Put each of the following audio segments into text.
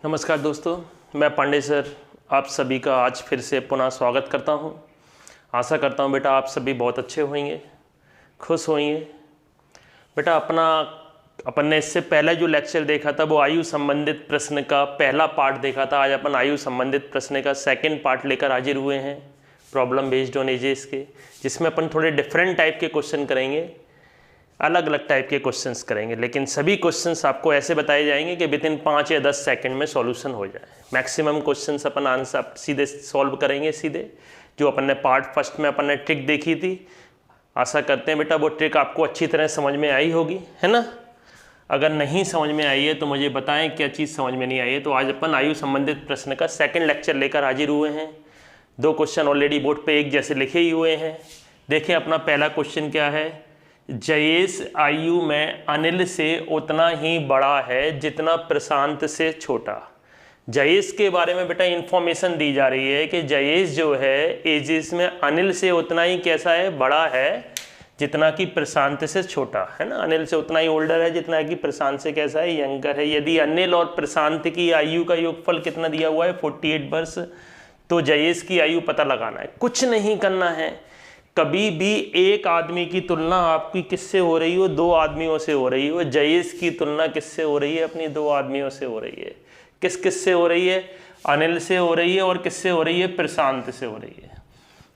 नमस्कार दोस्तों, मैं पांडे सर आप सभी का आज फिर से पुनः स्वागत करता हूं। आशा करता हूं बेटा आप सभी बहुत अच्छे होंगे, खुश होंगे। बेटा अपन ने इससे पहले जो लेक्चर देखा था वो आयु संबंधित प्रश्न का पहला पार्ट देखा था। आज अपन आयु संबंधित प्रश्न का सेकंड पार्ट लेकर हाजिर हुए हैं, प्रॉब्लम बेस्ड ऑन एजेस के, जिसमें अपन थोड़े डिफरेंट टाइप के क्वेश्चन करेंगे, अलग अलग टाइप के क्वेश्चंस करेंगे, लेकिन सभी क्वेश्चंस आपको ऐसे बताए जाएंगे कि विद इन 5 या 10 सेकंड में सॉल्यूशन हो जाए। मैक्सिमम क्वेश्चंस अपन आंसर सीधे सॉल्व करेंगे सीधे, जो अपन ने पार्ट फर्स्ट में अपन ने ट्रिक देखी थी। आशा करते हैं बेटा वो ट्रिक आपको अच्छी तरह समझ में आई होगी, है ना। अगर नहीं समझ में आई है तो मुझे बताएं क्या चीज़ समझ में नहीं आई है। तो आज अपन आयु संबंधित प्रश्न का सेकेंड लेक्चर लेकर हाजिर हुए हैं। 2 क्वेश्चन ऑलरेडी बोर्ड पर एक जैसे लिखे ही हुए हैं। देखिए अपना पहला क्वेश्चन क्या है। जयेश आयु में अनिल से उतना ही बड़ा है जितना प्रशांत से छोटा। जयेश के बारे में बेटा इंफॉर्मेशन दी जा रही है कि जयेश जो है एजेस में अनिल से उतना ही कैसा है, बड़ा है जितना कि प्रशांत से छोटा है ना। अनिल से उतना ही ओल्डर है जितना कि प्रशांत से कैसा है, यंगर है। यदि अनिल और प्रशांत की आयु का योगफल कितना दिया हुआ है 48 वर्ष, तो जयेश की आयु पता लगाना है। कुछ नहीं करना है, कभी भी एक आदमी की तुलना आपकी किससे हो रही हो, 2 आदमियों से हो रही हो। जयेश की तुलना किससे हो रही है, अपनी 2 आदमियों से हो रही है। किस से हो रही है, अनिल से हो रही है, और किससे हो रही है, प्रशांत से हो रही है।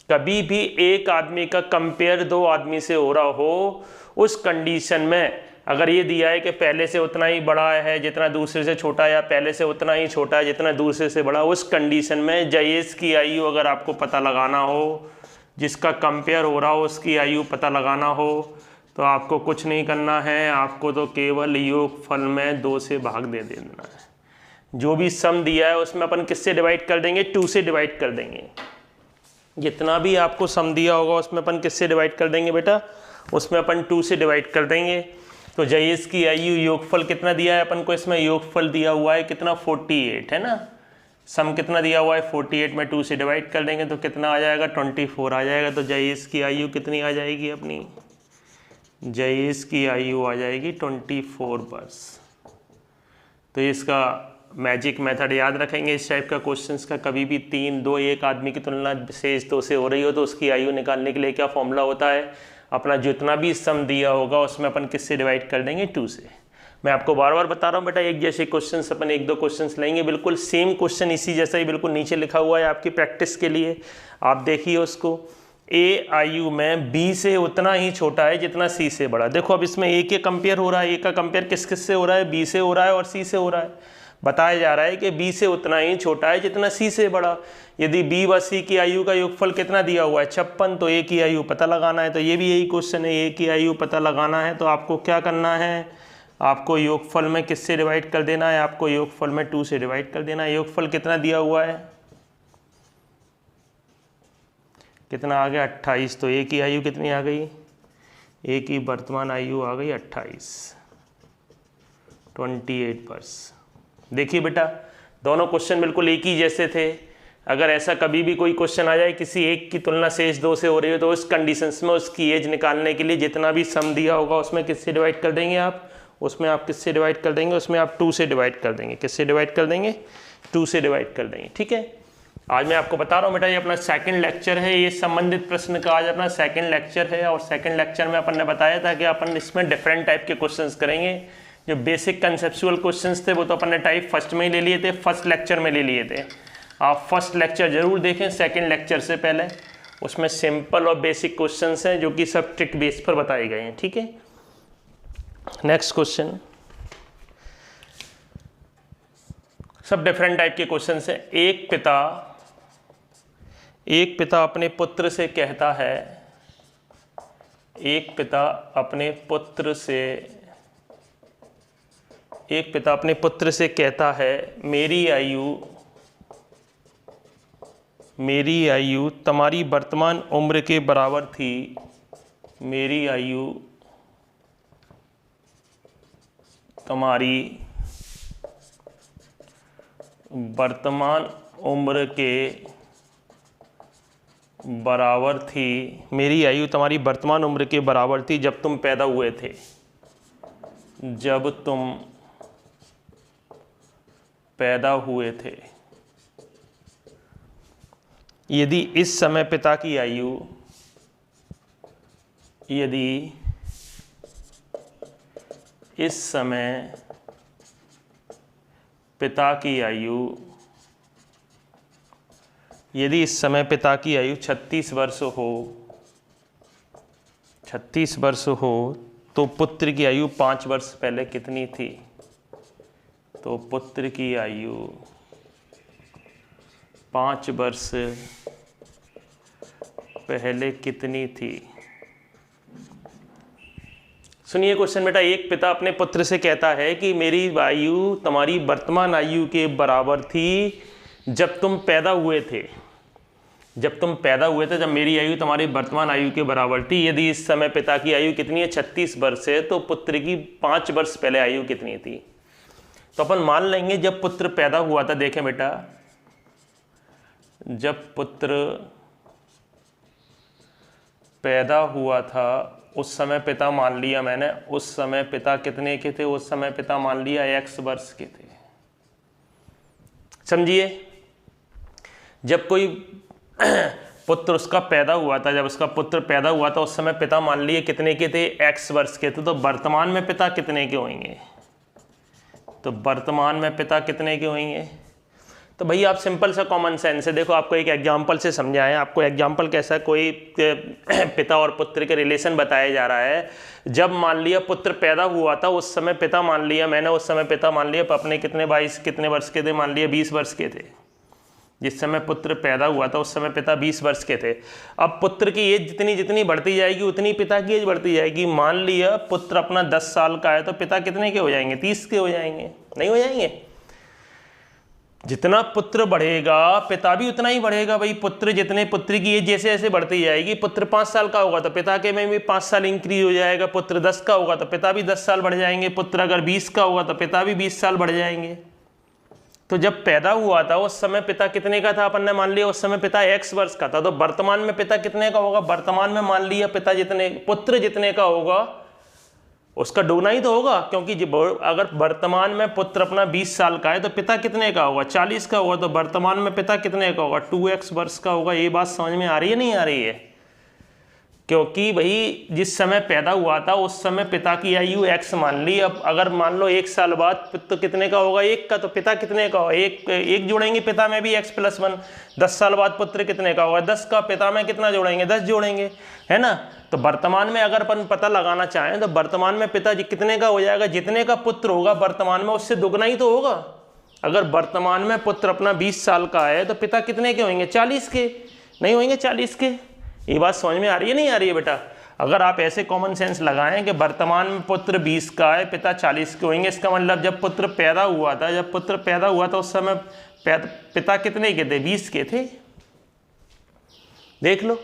कभी भी एक आदमी का कंपेयर 2 आदमी से हो रहा हो, उस कंडीशन में अगर ये दिया है कि पहले से उतना ही बड़ा है जितना दूसरे से छोटा, या पहले से उतना ही छोटा है जितना दूसरे से बड़ा, उस कंडीशन में जयेश की आयु अगर आपको पता लगाना हो, जिसका कंपेयर हो रहा हो उसकी आयु पता लगाना हो, तो आपको कुछ नहीं करना है। आपको तो केवल योगफल में 2 से भाग दे देना है। जो भी सम दिया है उसमें अपन किससे डिवाइड कर देंगे, 2 से डिवाइड कर देंगे। जितना भी आपको सम दिया होगा उसमें अपन किससे डिवाइड कर देंगे बेटा, उसमें अपन 2 से डिवाइड कर देंगे। तो जयेश की आयु योगफल कितना दिया है अपन को, इसमें योगफल दिया हुआ है कितना, 48 है ना। सम कितना दिया हुआ है 48 में 2 से डिवाइड कर देंगे तो कितना आ जाएगा, 24 आ जाएगा। तो जयेश की आयु कितनी आ जाएगी अपनी, जयेश की आयु आ जाएगी 24 वर्ष। तो इसका मैजिक मेथड याद रखेंगे इस टाइप का क्वेश्चंस का। कभी भी 3, 2 एक आदमी की तुलना शेष 2 से हो रही हो तो उसकी आयु निकालने के लिए क्या फॉर्मूला होता है, अपना जितना भी सम दिया होगा उसमें अपन किससे डिवाइड कर देंगे, 2 से। मैं आपको बार बार बता रहा हूँ बेटा, एक जैसे क्वेश्चंस अपन 1-2 क्वेश्चंस लेंगे, बिल्कुल सेम क्वेश्चन इसी जैसा ही बिल्कुल नीचे लिखा हुआ है आपकी प्रैक्टिस के लिए। आप देखिए उसको। ए आयु में बी से उतना ही छोटा है जितना सी से बड़ा। देखो अब इसमें ए के कंपेयर हो रहा है, ए का कंपेयर किस से हो रहा है, बी से हो रहा है और सी से हो रहा है। बताया जा रहा है कि बी से उतना ही छोटा है जितना सी से बड़ा। यदि बी व सी की आयु का योगफल कितना दिया हुआ है 56, तो ए की आयु पता लगाना है। तो ये भी यही क्वेश्चन है, ए की आयु पता लगाना है। तो आपको क्या करना है, आपको योगफल में किससे डिवाइड कर देना है, आपको योगफल में 2 से डिवाइड कर देना है। योगफल कितना दिया हुआ है, कितना आ गया, 28। तो ए की आयु कितनी आ गई, ए की वर्तमान आयु आ गई 28 वर्ष। देखिए बेटा दोनों क्वेश्चन बिल्कुल एक ही जैसे थे। अगर ऐसा कभी भी कोई क्वेश्चन आ जाए किसी एक की तुलना शेष 2 से हो रही हो, तो उस कंडीशंस में उसकी एज निकालने के लिए जितना भी सम दिया होगा उसमें किससे डिवाइड कर देंगे आप, उसमें आप किससे डिवाइड कर देंगे, उसमें आप 2 से डिवाइड कर देंगे। किससे डिवाइड कर देंगे, 2 से डिवाइड कर देंगे। ठीक है, आज मैं आपको बता रहा हूँ बेटा ये अपना सेकंड लेक्चर है, ये संबंधित प्रश्न का आज अपना सेकंड लेक्चर है। और सेकंड लेक्चर में अपन ने बताया था कि अपन इसमें डिफरेंट टाइप के क्वेश्चंस करेंगे। जो बेसिक कंसेप्चुअल क्वेश्चंस थे वो तो अपन ने टाइप फर्स्ट में ही ले लिए थे, फर्स्ट लेक्चर में ले लिए थे। आप फर्स्ट लेक्चर जरूर देखें सेकेंड लेक्चर से पहले, उसमें सिंपल और बेसिक क्वेश्चंस हैं जो कि सब ट्रिक बेस पर बताए गए हैं। ठीक है, नेक्स्ट क्वेश्चन, सब डिफरेंट टाइप के क्वेश्चन हैं। एक पिता अपने पुत्र से कहता है, एक पिता अपने पुत्र से कहता है, मेरी आयु तुम्हारी वर्तमान उम्र के बराबर थी। मेरी आयु तुम्हारी वर्तमान उम्र के बराबर थी। मेरी आयु तुम्हारी वर्तमान उम्र के बराबर थी जब तुम पैदा हुए थे। जब तुम पैदा हुए थे, यदि इस समय पिता की आयु, यदि इस समय पिता की आयु, यदि इस समय पिता की आयु 36 वर्ष हो, 36 वर्ष हो, तो पुत्र की आयु 5 वर्ष पहले कितनी थी? तो पुत्र की आयु 5 वर्ष पहले कितनी थी? सुनिए क्वेश्चन बेटा, एक पिता अपने पुत्र से कहता है कि मेरी आयु तुम्हारी वर्तमान आयु के बराबर थी जब तुम पैदा हुए थे, जब तुम पैदा हुए थे, जब मेरी आयु तुम्हारी वर्तमान आयु के बराबर थी। यदि इस समय पिता की आयु कितनी है? 36 वर्ष है, तो पुत्र की 5 वर्ष पहले आयु कितनी थी? तो अपन मान लेंगे जब पुत्र पैदा हुआ था, देखें बेटा, जब पुत्र पैदा हुआ था उस समय पिता मान लिया मैंने, उस समय पिता कितने के थे? उस समय पिता मान लिया x वर्ष के थे। समझिए, जब कोई पुत्र उसका पैदा हुआ था, जब उसका पुत्र पैदा हुआ था उस समय पिता मान लिए कितने के थे? x वर्ष के थे। तो वर्तमान में पिता कितने के होंगे? तो वर्तमान में पिता कितने के होंगे? तो भैया आप सिंपल सा कॉमन सेंस है, देखो आपको एक एग्जांपल से समझाएं। आपको एग्जांपल कैसा, कोई पिता और पुत्र के रिलेशन बताया जा रहा है। जब मान लिया पुत्र पैदा हुआ था उस समय पिता मान लिया मैंने, उस समय पिता मान लिया अपने कितने वर्ष के थे? मान लिया 20 वर्ष के थे। जिस समय पुत्र पैदा हुआ था उस समय पिता 20 वर्ष के थे। अब पुत्र की एज जितनी जितनी बढ़ती जाएगी उतनी पिता की एज बढ़ती जाएगी। मान लिया पुत्र अपना 10 साल का है तो पिता कितने के हो जाएंगे? 30 के हो जाएंगे, नहीं हो जाएंगे? जितना पुत्र बढ़ेगा पिता भी उतना ही बढ़ेगा भाई। पुत्र जितने, पुत्र की एज जैसे जैसे बढ़ती जाएगी, पुत्र 5 साल का होगा तो पिता के में भी 5 साल इंक्रीज हो जाएगा। पुत्र 10 का होगा तो पिता भी 10 साल बढ़ जाएंगे। पुत्र अगर 20 का होगा तो पिता भी 20 साल बढ़ जाएंगे। तो जब पैदा हुआ था उस समय पिता कितने का था? अपन ने मान लिया उस समय पिता x वर्ष का था। तो वर्तमान में पिता कितने का होगा? वर्तमान में मान लिया पिता जितने, पुत्र जितने का होगा उसका दोगुना ही तो होगा, क्योंकि अगर वर्तमान में पुत्र अपना 20 साल का है तो पिता कितने का होगा? 40 का होगा। तो वर्तमान में पिता कितने का होगा? 2x वर्ष का होगा। ये बात समझ में आ रही है नहीं आ रही है? क्योंकि भाई जिस समय पैदा हुआ था उस समय पिता की आयु x मान ली। अब अगर मान लो 1 साल बाद तो कितने का होगा? 1 का। तो पिता कितने का होगा? एक जोड़ेंगे पिता में भी x+1। 10 साल बाद पुत्र कितने का होगा? 10 का। पिता में कितना जोड़ेंगे? 10 जोड़ेंगे, है ना? तो वर्तमान में अगर अपन पता लगाना चाहें तो वर्तमान में पिता जी कितने का हो जाएगा? जितने का पुत्र होगा वर्तमान में उससे दुगना ही तो होगा। अगर वर्तमान में पुत्र अपना 20 साल का है तो पिता कितने के होंगे? 40 के, नहीं होंगे 40 के? ये बात समझ में आ रही है नहीं आ रही है बेटा? अगर आप ऐसे कॉमन सेंस लगाएं कि वर्तमान में पुत्र 20 का है, पिता 40 के होंगे, इसका मतलब जब पुत्र पैदा हुआ था, जब पुत्र पैदा हुआ था उस समय पिता कितने के थे? 20 के थे। देख लो,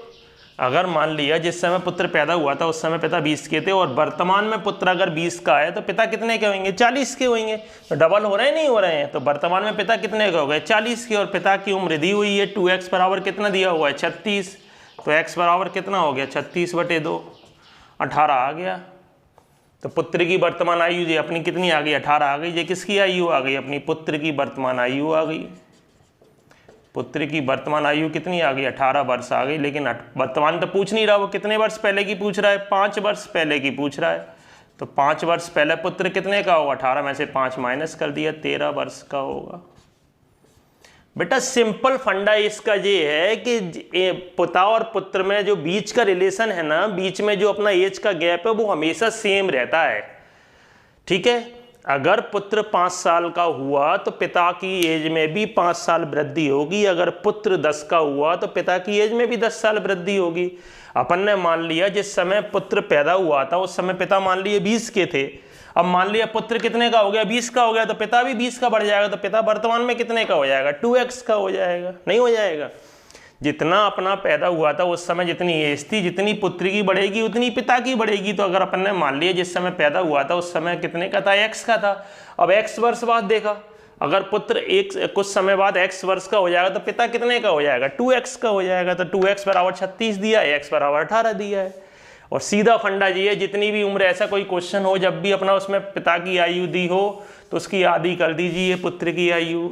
अगर मान लिया जिस समय पुत्र पैदा हुआ था उस समय पिता 20 के थे और वर्तमान में पुत्र अगर 20 का है तो पिता कितने के होंगे? 40 के होंगे। तो डबल हो रहे हैं नहीं हो रहे हैं? तो वर्तमान में पिता कितने के हो गए? 40 के। और पिता की उम्र दी हुई है 2x बराबर कितना दिया हुआ है? 36। तो x बराबर कितना हो गया? 36/2, 18 आ गया। तो पुत्र की वर्तमान आयु जी अपनी कितनी आ गई? 18 आ गई। ये किसकी आयु आ गई? अपनी पुत्र की वर्तमान आयु आ गई। पुत्र की वर्तमान आयु कितनी आ गई? 18 वर्ष आ गई। लेकिन वर्तमान तो पूछ नहीं रहा, वो कितने वर्ष पहले की पूछ रहा है? 5 वर्ष पहले की पूछ रहा है। तो 5 वर्ष पहले पुत्र कितने का होगा? 18 में से 5 माइनस कर दिया, 13 वर्ष का होगा। बेटा सिंपल फंडा इसका ये है कि पिता और पुत्र में जो बीच का रिलेशन है ना, बीच में जो अपना एज का गैप है वो हमेशा सेम रहता है। ठीक है, अगर पुत्र 5 साल का हुआ तो पिता की एज में भी 5 साल वृद्धि होगी। अगर पुत्र 10 का हुआ तो पिता की एज में भी 10 साल वृद्धि होगी। अपन ने मान लिया जिस समय पुत्र पैदा हुआ था उस समय पिता मान लिए 20 के थे। अब मान लिया पुत्र कितने का हो गया? 20 का हो गया, तो पिता भी 20 का बढ़ जाएगा। तो पिता वर्तमान में कितने का हो जाएगा? 2x का हो जाएगा, नहीं हो जाएगा? जितना अपना पैदा हुआ था उस समय जितनी एज थी, जितनी पुत्र की बढ़ेगी उतनी पिता की बढ़ेगी। तो अगर अपन ने मान लिया जिस समय पैदा हुआ था उस समय कितने का था? x का था। अब x वर्ष बाद देखा, अगर पुत्र कुछ समय बाद x वर्ष का हो जाएगा तो पिता कितने का हो जाएगा? 2x का हो जाएगा। तो 2x बराबर 36 दिया है, x बराबर 18 दिया है। और सीधा फंडा जी है, जितनी भी उम्र ऐसा कोई क्वेश्चन हो, जब भी अपना उसमें पिता की आयु दी हो तो उसकी आधी कर दीजिए पुत्र की आयु।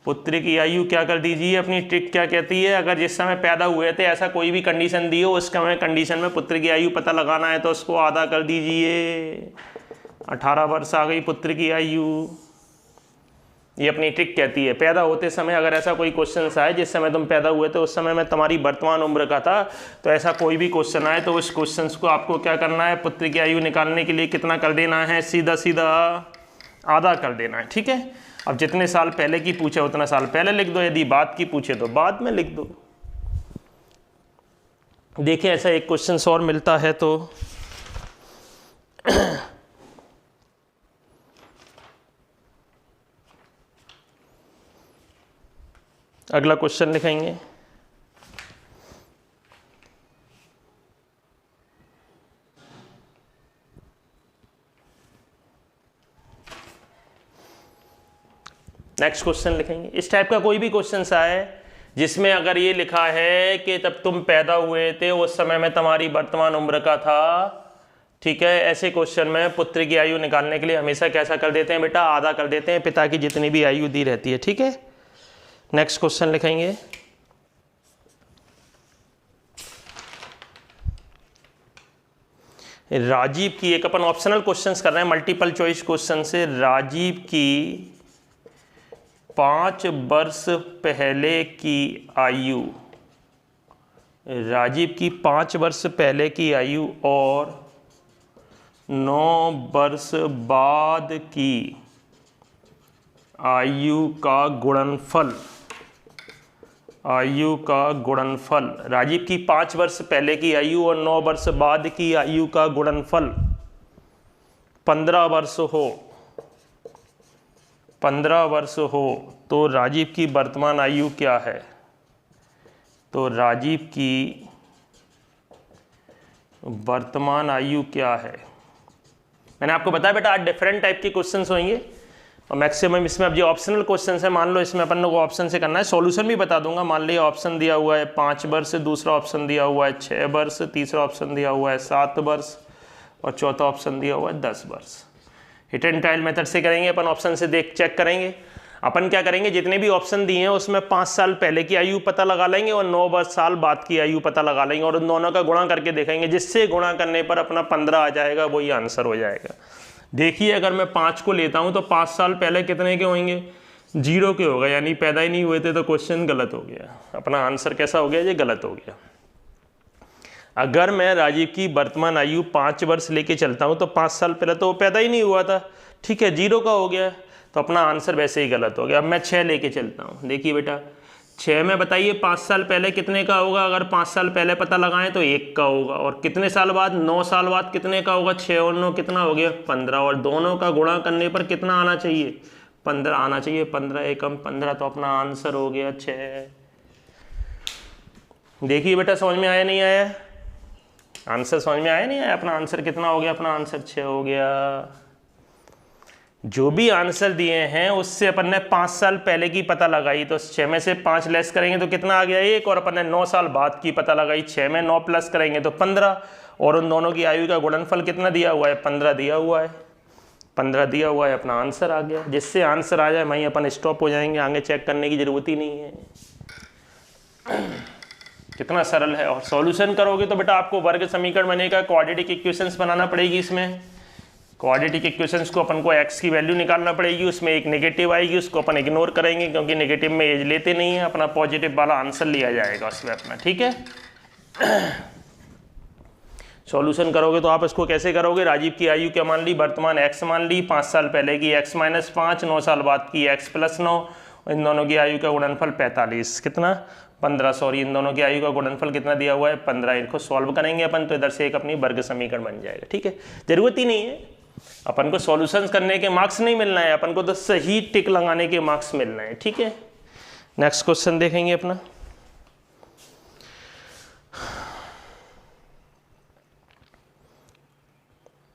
पुत्र की आयु क्या कर दीजिए, अपनी ट्रिक क्या कहती है, अगर जिस समय पैदा हुए थे ऐसा कोई भी कंडीशन दी हो, उस समय कंडीशन में पुत्र की आयु पता लगाना है तो उसको आधा कर दीजिए। 18 वर्ष आ गई पुत्र की आयु। ये अपनी ट्रिक कहती है। पैदा होते समय अगर ऐसा कोई क्वेश्चन आए, जिस समय तुम पैदा हुए थे उस समय में तुम्हारी वर्तमान उम्र का था, तो ऐसा कोई भी क्वेश्चन आए तो उस क्वेश्चन को आपको क्या करना है, पुत्र की आयु निकालने के लिए कितना कर देना है, सीधा सीधा आधा कर देना है। ठीक है, अब जितने साल पहले की पूछे उतना साल पहले लिख दो, यदि बाद की पूछे तो बाद में लिख दो। देखिए ऐसा एक क्वेश्चन और मिलता है तो अगला क्वेश्चन लिखेंगे। नेक्स्ट क्वेश्चन लिखेंगे। इस टाइप का कोई भी क्वेश्चन आए जिसमें अगर ये लिखा है कि जब तुम पैदा हुए थे उस समय में तुम्हारी वर्तमान उम्र का था, ठीक है, ऐसे क्वेश्चन में पुत्र की आयु निकालने के लिए हमेशा कैसा कर देते हैं बेटा, आधा कर देते हैं पिता की जितनी भी आयु दी रहती है। ठीक है, नेक्स्ट क्वेश्चन लिखेंगे। राजीव की, एक अपन ऑप्शनल क्वेश्चंस कर रहे हैं, मल्टीपल चॉइस क्वेश्चन से। राजीव की 5 वर्ष पहले की आयु, राजीव की 5 वर्ष पहले की आयु और 9 वर्ष बाद की आयु का गुणनफल, आयु का गुणनफल। राजीव की 5 वर्ष पहले की आयु और 9 वर्ष बाद की आयु का गुणनफल 15 वर्ष हो, 15 वर्ष हो तो राजीव की वर्तमान आयु क्या है। तो राजीव की वर्तमान आयु क्या है। मैंने आपको बताया बेटा आज डिफरेंट टाइप के क्वेश्चंस होंगे और मैक्सिमम इसमें अब जो ऑप्शनल क्वेश्चन है, मान लो इसमें अपन लोग ऑप्शन से करना है, सॉल्यूशन भी बता दूंगा। मान लिया ऑप्शन दिया हुआ है 5 वर्ष, दूसरा ऑप्शन दिया हुआ है 6 वर्ष, तीसरा ऑप्शन दिया हुआ है 7 वर्ष और चौथा ऑप्शन दिया हुआ है 10 वर्ष। हिट एंड ट्रायल मेथड से करेंगे अपन, ऑप्शन से देख चेक करेंगे। अपन क्या करेंगे, जितने भी ऑप्शन दिए हैं उसमें 5 साल पहले की आयु पता लगा लेंगे और 9 वर्ष साल बाद की आयु पता लगा लेंगे और उन दोनों का गुणा करके देखेंगे, जिससे गुणा करने पर अपना 15 आ जाएगा, वही आंसर हो जाएगा। देखिए अगर मैं 5 को लेता हूं तो 5 साल पहले कितने के होंगे, 0 के होगा, यानी पैदा ही नहीं हुए थे, तो क्वेश्चन गलत हो गया, अपना आंसर कैसा हो गया, ये गलत हो गया। अगर मैं राजीव की वर्तमान आयु 5 वर्ष लेके चलता हूं तो 5 साल पहले तो वो पैदा ही नहीं हुआ था, ठीक है, 0 का हो गया, तो अपना आंसर वैसे ही गलत हो गया। अब मैं 6 लेके चलता हूँ। देखिए बेटा 6 में बताइए 5 साल पहले कितने का होगा, अगर 5 साल पहले पता लगाएं तो 1 का होगा, और कितने साल बाद, 9 साल बाद कितने का होगा, 6 और 9 कितना हो गया 15, और दोनों का गुणा करने पर कितना आना चाहिए, 15 आना चाहिए, 15 एकम 15, तो अपना आंसर हो गया 6। देखिए बेटा समझ में आया नहीं आया, आंसर समझ में आया नहीं आया, अपना आंसर कितना हो गया, अपना आंसर 6 हो गया। जो भी आंसर दिए हैं उससे अपन ने 5 साल पहले की पता लगाई, तो 6 में से 5 लेस करेंगे तो कितना आ गया 1, और अपन ने 9 साल बाद की पता लगाई, 6 में 9 प्लस करेंगे तो 15, और उन दोनों की आयु का गुणनफल कितना दिया हुआ है, 15 दिया हुआ है, 15 दिया हुआ है, अपना आंसर आ गया। जिससे आंसर आ जाए वहीं अपन स्टॉप हो जाएंगे, आगे चेक करने की जरूरत ही नहीं है। कितना सरल है। और सॉल्यूशन करोगे तो बेटा आपको वर्ग समीकरण बनेगा, क्वाड्रेटिक इक्वेशंस बनाना पड़ेगी। इसमें क्वाड्रेटिक इक्वेशंस को अपन को x की वैल्यू निकालना पड़ेगी, उसमें एक नेगेटिव आएगी, उसको अपन इग्नोर करेंगे क्योंकि नेगेटिव में एज लेते नहीं है, अपना पॉजिटिव वाला आंसर लिया जाएगा उसमें अपना, ठीक है। सॉल्यूशन करोगे तो आप इसको कैसे करोगे, राजीव की आयु क्या मान ली, वर्तमान x मान ली, 5 साल पहले की x - 5, 9 साल बाद की x + 9, इन दोनों की आयु का गुणनफल 45, कितना 15, सॉरी इन दोनों की आयु का गुणनफल कितना दिया हुआ है 15। इनको सॉल्व करेंगे अपन तो इधर से एक अपनी वर्ग समीकरण बन जाएगा, ठीक है। जरूरत ही नहीं है अपन को सॉल्यूशंस करने के मार्क्स नहीं मिलना है, अपन को तो सही टिक लगाने के मार्क्स मिलना है, ठीक है। नेक्स्ट क्वेश्चन देखेंगे अपना।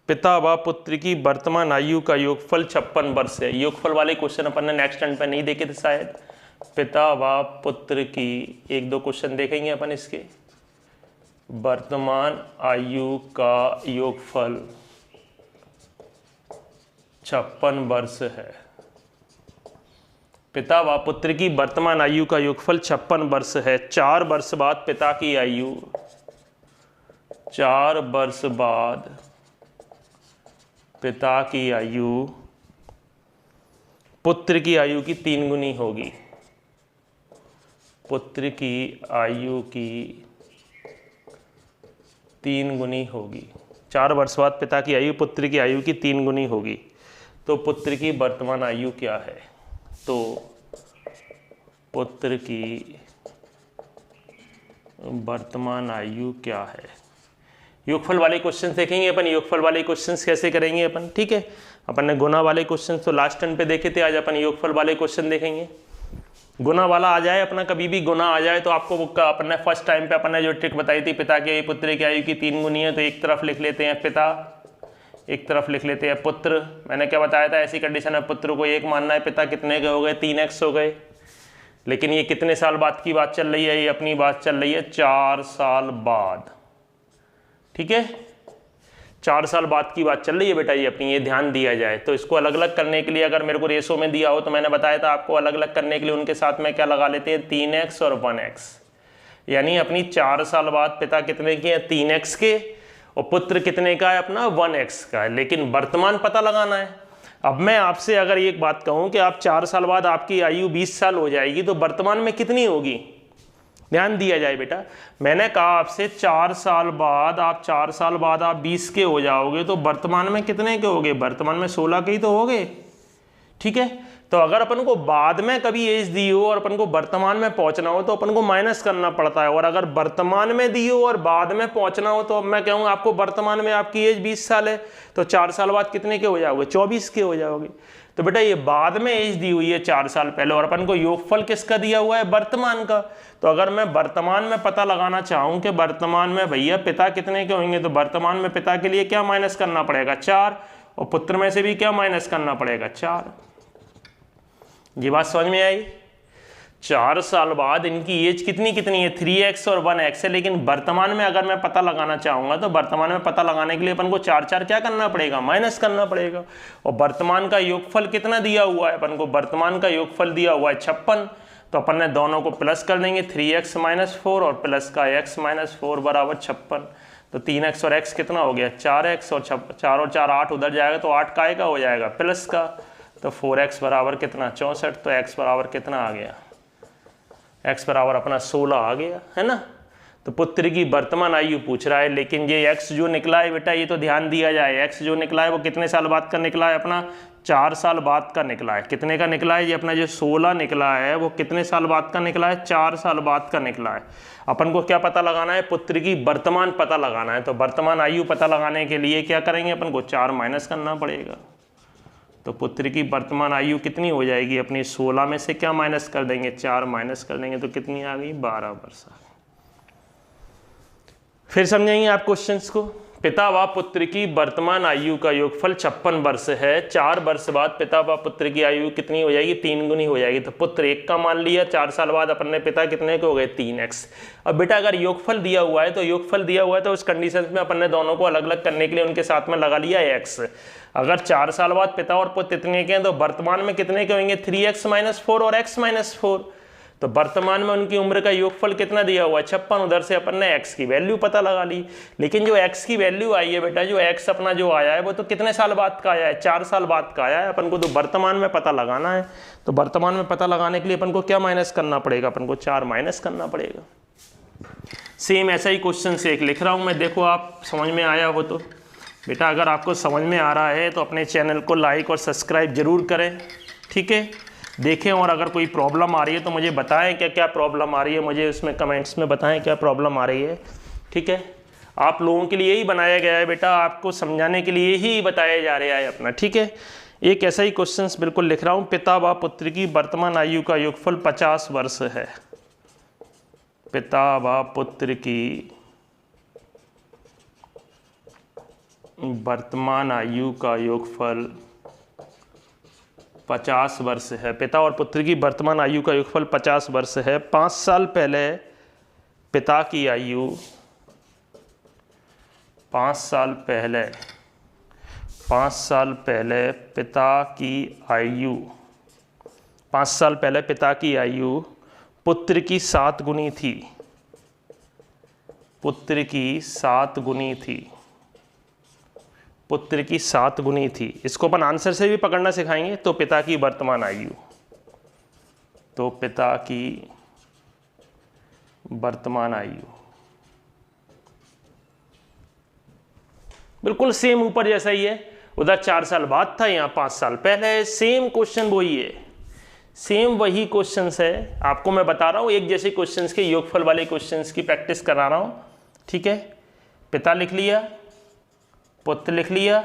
पिता व पुत्र की वर्तमान आयु का योगफल 56 वर्ष है। योगफल वाले क्वेश्चन अपन ने नेक्स्ट टर्न पे नहीं देखे थे शायद। पिता व पुत्र की 1-2 क्वेश्चन देखेंगे अपन इसके। वर्तमान आयु का योगफल 56 वर्ष है। पिता व पुत्र की वर्तमान आयु का योगफल 56 वर्ष है। 4 वर्ष बाद पिता की आयु 4 वर्ष बाद पिता की आयु पुत्र की आयु की 3 गुनी होगी। पुत्र की आयु की 3 गुनी होगी। 4 वर्ष बाद पिता की आयु पुत्र की आयु की 3 गुनी होगी। तो पुत्र की वर्तमान आयु क्या है? तो पुत्र की वर्तमान आयु क्या है? योगफल वाले क्वेश्चन देखेंगे अपन। योगफल वाले क्वेश्चंस कैसे करेंगे अपन? ठीक है, अपन ने गुना वाले क्वेश्चन तो लास्ट टर्न पे देखे थे, आज अपन योगफल वाले क्वेश्चन देखेंगे। गुना वाला आ जाए अपना, कभी भी गुना आ जाए तो आपको अपन ने फर्स्ट टाइम पे अपन ने जो ट्रिक बताई थी, पिता की पुत्र की आयु की 3 गुनी है, तो एक तरफ लिख लेते हैं पिता, एक तरफ लिख लेते हैं पुत्र। मैंने क्या बताया था, ऐसी कंडीशन में पुत्र को 1 मानना है। पिता कितने के हो गए? 3x हो गए। लेकिन ये कितने साल बाद की बात चल रही है? ये अपनी बात चल रही है 4 साल बाद। ठीक है, 4 साल बाद की बात चल रही है बेटा ये अपनी, ये ध्यान दिया जाए। तो इसको अलग अलग करने के लिए अगर मेरे को रेशो में दिया हो तो मैंने बताया था आपको, अलग अलग करने के लिए उनके साथ में क्या लगा लेते हैं? 3x और 1x। यानी अपनी 4 साल बाद पिता कितने के हैं? 3x के, और पुत्र कितने का है? अपना 1x का है। लेकिन वर्तमान पता लगाना है। अब मैं आपसे अगर एक बात कहूं कि आप 4 साल बाद आपकी आयु 20 साल हो जाएगी, तो वर्तमान में कितनी होगी? ध्यान दिया जाए बेटा, मैंने कहा आपसे 4 साल बाद आप 20 के हो जाओगे, तो वर्तमान में कितने के होगे? वर्तमान में 16 के ही तो होगे। ठीक है, तो अगर अपन को बाद में कभी एज दी हो और अपन को वर्तमान में पहुंचना हो तो अपन को माइनस करना पड़ता है। और अगर वर्तमान में दी हो और बाद में पहुंचना हो तो अब मैं कहूँगा आपको वर्तमान में आपकी एज 20 साल है, तो 4 साल बाद कितने के हो जाओगे? 24 के हो जाओगे। तो बेटा ये बाद में एज दी हुई है 4 साल पहले, और अपन को योगफल किसका दिया हुआ है? वर्तमान का। तो अगर मैं वर्तमान में पता लगाना चाहूँ कि वर्तमान में भैया पिता कितने के होंगे, तो वर्तमान में पिता के लिए क्या माइनस करना पड़ेगा? 4, और पुत्र में से भी क्या माइनस करना पड़ेगा? 4। ये बात समझ में आई? 4 साल बाद इनकी एज कितनी है? 3x और 1x है। लेकिन वर्तमान में अगर मैं पता लगाना चाहूंगा तो वर्तमान में पता लगाने के लिए अपन को 4 क्या करना पड़ेगा? माइनस करना पड़ेगा। और वर्तमान का योगफल कितना दिया हुआ है अपन को? वर्तमान का योगफल दिया हुआ है 56। तो अपन ने दोनों को प्लस कर देंगे, 3x - 4 और प्लस का x - 4 बराबर 56। तो 3x और x कितना हो गया? 4x, और 4 और 4 8 उधर जाएगा, तो 8 काय का हो जाएगा? प्लस का। तो 4x बराबर कितना? 64। तो x बराबर कितना आ गया? x बराबर अपना 16 आ गया, है ना। तो पुत्र की वर्तमान आयु पूछ रहा है, लेकिन ये x जो निकला है बेटा, ये तो ध्यान दिया जाए, x जो निकला है वो कितने साल बाद का निकला है? अपना 4 साल बाद का निकला है। कितने का निकला है? ये अपना जो 16 निकला है वो कितने साल बाद का निकला है? 4 साल बाद का निकला है। अपन को क्या पता लगाना है? पुत्र की वर्तमान पता लगाना है। तो वर्तमान आयु पता लगाने के लिए क्या करेंगे? अपन को 4 माइनस करना पड़ेगा। तो पुत्र की वर्तमान आयु कितनी हो जाएगी? अपनी 16 में से क्या माइनस कर देंगे? 4 माइनस कर देंगे, तो कितनी आ गई? 12 वर्ष आ गई। फिर समझेंगे आप क्वेश्चंस को। पिता व पुत्र की वर्तमान आयु का योगफल 56 वर्ष है। 4 वर्ष बाद पिता व पुत्र की आयु कितनी हो जाएगी? 3 गुनी हो जाएगी। तो पुत्र 1 का मान लिया, 4 साल बाद अपन ने पिता कितने के हो गए? 3x। अब बेटा अगर योगफल दिया हुआ है तो उस कंडीशन में अपन ने दोनों को अलग अलग करने के लिए उनके साथ में लगा लिया x। अगर 4 साल बाद पिता और पुत्र इतने के हैं तो वर्तमान में कितने के होंगे? 3x - 4 और x - 4। तो वर्तमान में उनकी उम्र का योगफल कितना दिया हुआ है? 56। उधर से अपन ने x की वैल्यू पता लगा ली। लेकिन जो x की वैल्यू आई है बेटा, जो x अपना जो आया है वो तो कितने साल बाद का आया है? 4 साल बाद का आया है। अपन को तो वर्तमान में पता लगाना है। तो वर्तमान में पता लगाने के लिए अपन को क्या माइनस करना पड़ेगा? अपन को 4 माइनस करना पड़ेगा। सेम ऐसा ही क्वेश्चन से एक लिख रहा हूँ मैं, देखो आप समझ में आया हो तो। बेटा अगर आपको समझ में आ रहा है तो अपने चैनल को लाइक और सब्सक्राइब जरूर करें, ठीक है। देखें, और अगर कोई प्रॉब्लम आ रही है तो मुझे बताएं क्या क्या प्रॉब्लम आ रही है, मुझे उसमें कमेंट्स में बताएं क्या प्रॉब्लम आ रही है, ठीक है। आप लोगों के लिए ही बनाया गया है बेटा, आपको समझाने के लिए ही बताया जा रहा है अपना, ठीक है। एक ऐसा ही क्वेश्चन बिल्कुल लिख रहा हूँ। पिता व पुत्र की वर्तमान आयु का योगफल 50 वर्ष है। पिता व पुत्र की वर्तमान आयु का योगफल 50 वर्ष है। पिता और पुत्र की वर्तमान आयु का योगफल 50 वर्ष है। 5 साल पहले पिता की आयु 5 साल पहले पिता की आयु 5 साल पहले पिता की आयु पुत्र की 7 गुनी थी। पुत्र की 7 गुनी थी। इसको अपन आंसर से भी पकड़ना सिखाएंगे। तो पिता की वर्तमान आयु, तो पिता की वर्तमान आयु बिल्कुल सेम ऊपर जैसा ही है। उधर 4 साल बाद था, यहाँ 5 साल पहले। सेम क्वेश्चन वही है, सेम वही क्वेश्चंस है। आपको मैं बता रहा हूँ एक जैसे क्वेश्चंस के, योगफल वाले क्वेश्चंस की प्रैक्टिस करा रहा हूँ। ठीक है, पिता लिख लिया, पुत्र लिख लिया,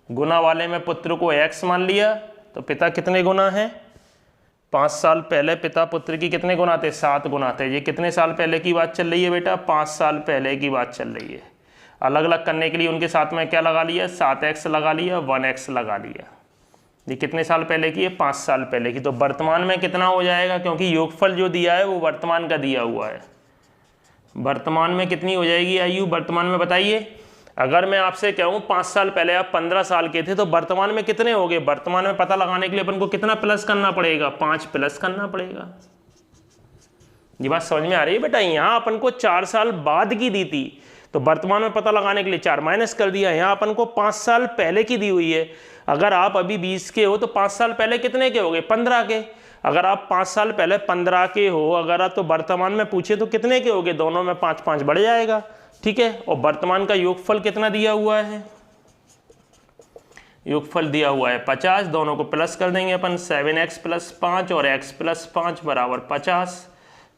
गुना वाले में पुत्र को x मान लिया। तो पिता कितने गुना है? 5 साल पहले पिता पुत्र की कितने गुना थे? 7 गुना थे। ये कितने साल पहले की बात चल रही है बेटा? 5 साल पहले की बात चल रही है। अलग अलग करने के लिए उनके साथ में क्या लगा लिया? 7x लगा लिया, 1x लगा लिया। ये कितने साल पहले की है? 5 साल पहले की। तो वर्तमान में कितना हो जाएगा? क्योंकि योगफल जो दिया है वो वर्तमान का दिया हुआ है। वर्तमान में कितनी हो जाएगी आयु? वर्तमान में बताइए। अगर मैं आपसे कहूँ 5 साल पहले आप 15 साल के थे, तो वर्तमान में कितने हो गए? वर्तमान में पता लगाने के लिए अपन को कितना प्लस करना पड़ेगा? 5 प्लस करना पड़ेगा। ये बात समझ में आ रही है बेटा? यहाँ अपन को 4 साल बाद की दी थी, तो वर्तमान में पता लगाने के लिए 4 माइनस कर दिया। यहाँ अपन को 5 साल पहले की दी हुई है। अगर आप अभी 20 के हो तो 5 साल पहले कितने के हो गए? 15 के। अगर आप 5 साल पहले 15 के हो, अगर आप तो वर्तमान में पूछे तो कितने के हो गए? दोनों में 5-5 बढ़ जाएगा। ठीक है, और वर्तमान का योगफल कितना दिया हुआ है? योगफल दिया हुआ है 50। दोनों को प्लस कर देंगे अपन, 7x + 5 और x + 5 बराबर 50।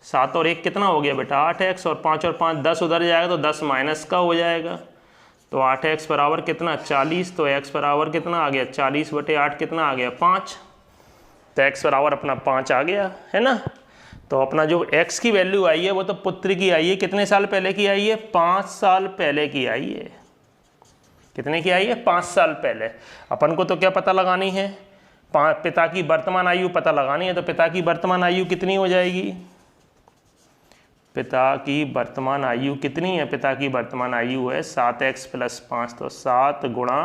7 और 1 कितना हो गया बेटा? 8x, और 5 और 5 10 उधर जाएगा तो 10 माइनस का हो जाएगा। तो 8x बराबर कितना? 40। तो x बराबर कितना आ गया? 40/8 कितना आ गया? 5। तो x बराबर अपना 5 आ गया, है ना। तो अपना जो x की वैल्यू आई है वो तो पुत्र की आई है। कितने साल पहले की आई है? 5 साल पहले की आई है। कितने की आई है? 5 साल पहले। अपन को तो क्या पता लगानी है? पिता की वर्तमान आयु पता लगानी है। तो पिता की वर्तमान आयु कितनी हो जाएगी? पिता की वर्तमान आयु कितनी है? पिता की वर्तमान आयु है 7x + 5। तो 7 गुणा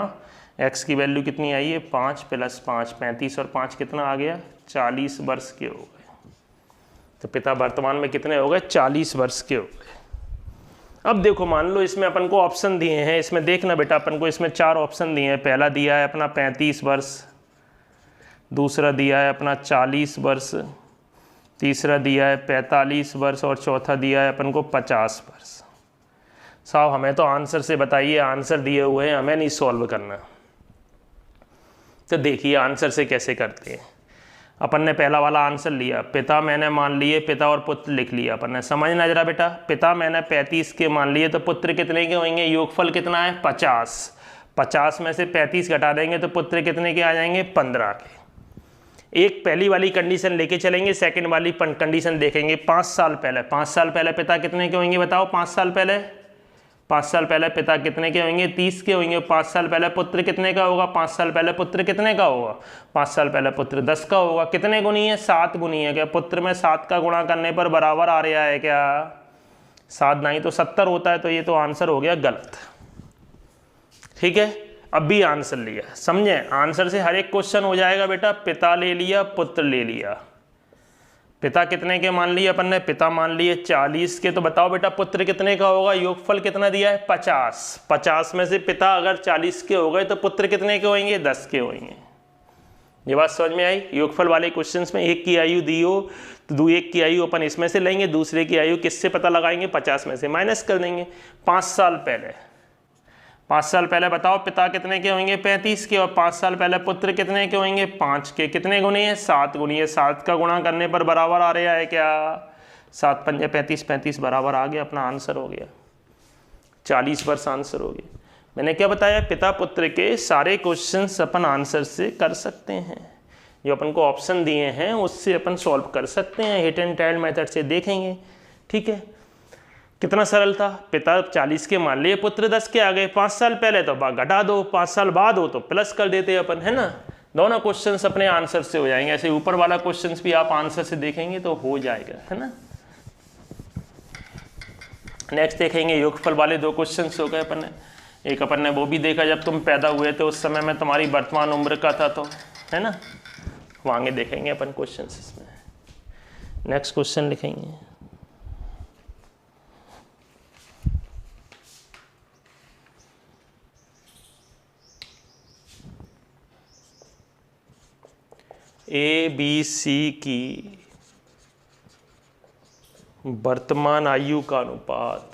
x की वैल्यू कितनी आई है? 5 + 5 35, और 5 कितना आ गया? 40 वर्ष के हो गए। तो पिता वर्तमान में कितने हो गए? 40 वर्ष के हो गए। अब देखो, मान लो इसमें अपन को ऑप्शन दिए हैं। इसमें देखना बेटा, अपन को इसमें 4 ऑप्शन दिए हैं। पहला दिया है अपना 35 वर्ष, दूसरा दिया है अपना 40 वर्ष, तीसरा दिया है 45 वर्ष, और चौथा दिया है अपन को 50 वर्ष। साहब हमें तो आंसर से बताइए, आंसर दिए हुए हैं, हमें नहीं सॉल्व करना। तो देखिए आंसर से कैसे करते हैं। अपन ने पहला वाला आंसर लिया, पिता मैंने मान लिए, पिता और पुत्र लिख लिया अपन ने। समझना जरा बेटा, पिता मैंने 35 के मान लिए, तो पुत्र कितने के होंगे? योगफल कितना है? 50। 50 में से 35 घटा देंगे तो पुत्र कितने के आ जाएंगे? 15 के। एक पहली वाली कंडीशन लेके चलेंगे, सेकंड वाली कंडीशन देखेंगे। 5 साल पहले, 5 साल पहले पिता कितने के होंगे बताओ? 5 साल पहले, 5 साल पहले पिता कितने के होंगे? 30 के होंगे। 5 साल पहले पुत्र कितने का होगा? 5 साल पहले पुत्र कितने का होगा? 5 साल पहले पुत्र 10 का होगा। कितने गुनी है? 7 गुनी है। क्या पुत्र में 7 का गुणा करने पर बराबर आ रहा है क्या? 7 नहीं तो 70 होता है। तो ये तो आंसर हो गया गलत। ठीक है, अब भी आंसर लिया, समझे? आंसर से हर एक क्वेश्चन हो जाएगा बेटा। पिता ले लिया, पुत्र ले लिया। पिता कितने के मान लिए अपन ने? पिता मान लिए 40 के। तो बताओ बेटा पुत्र कितने का होगा? योगफल कितना दिया है? 50। 50 में से पिता अगर 40 के हो गए तो पुत्र कितने के होंगे? 10 के होंगे। ये बात समझ में आई? योगफल वाले क्वेश्चंस में एक की आयु दी हो तो एक की आयु अपन इसमें से लेंगे, दूसरे की आयु किससे पता लगाएंगे? 50 में से माइनस कर देंगे। 5 साल पहले, 5 साल पहले बताओ पिता कितने के होंगे? 35 के। और 5 साल पहले पुत्र कितने के होंगे? 5 के। कितने गुनी है? 7 गुनी है। 7 का गुणा करने पर बराबर आ रहा है क्या? 7 पंजे 35, 35 बराबर आ गया। अपना आंसर हो गया 40 वर्ष। आंसर हो गया। मैंने क्या बताया? पिता पुत्र के सारे क्वेश्चंस अपन आंसर से कर सकते हैं। जो अपन को ऑप्शन दिए हैं उससे अपन सॉल्व कर सकते हैं। हिट एंड टेल मेथड से देखेंगे। ठीक है, कितना सरल था। पिता 40 के मान लिए, पुत्र 10 के आ गए। 5 साल पहले तो घटा दो, 5 साल बाद हो तो प्लस कर देते अपन, है ना। दोनों क्वेश्चंस अपने आंसर से हो जाएंगे। ऐसे ऊपर वाला क्वेश्चंस भी आप आंसर से देखेंगे तो हो जाएगा, है ना। नेक्स्ट देखेंगे योगफल वाले 2 क्वेश्चंस हो गए अपन ने। एक अपन ने वो भी देखा जब तुम पैदा हुए थे उस समय में तुम्हारी वर्तमान उम्र का था, तो है ना, वो आगे देखेंगे अपन क्वेश्चन इसमें। नेक्स्ट क्वेश्चन लिखेंगे। ए बी सी की वर्तमान आयु का अनुपात,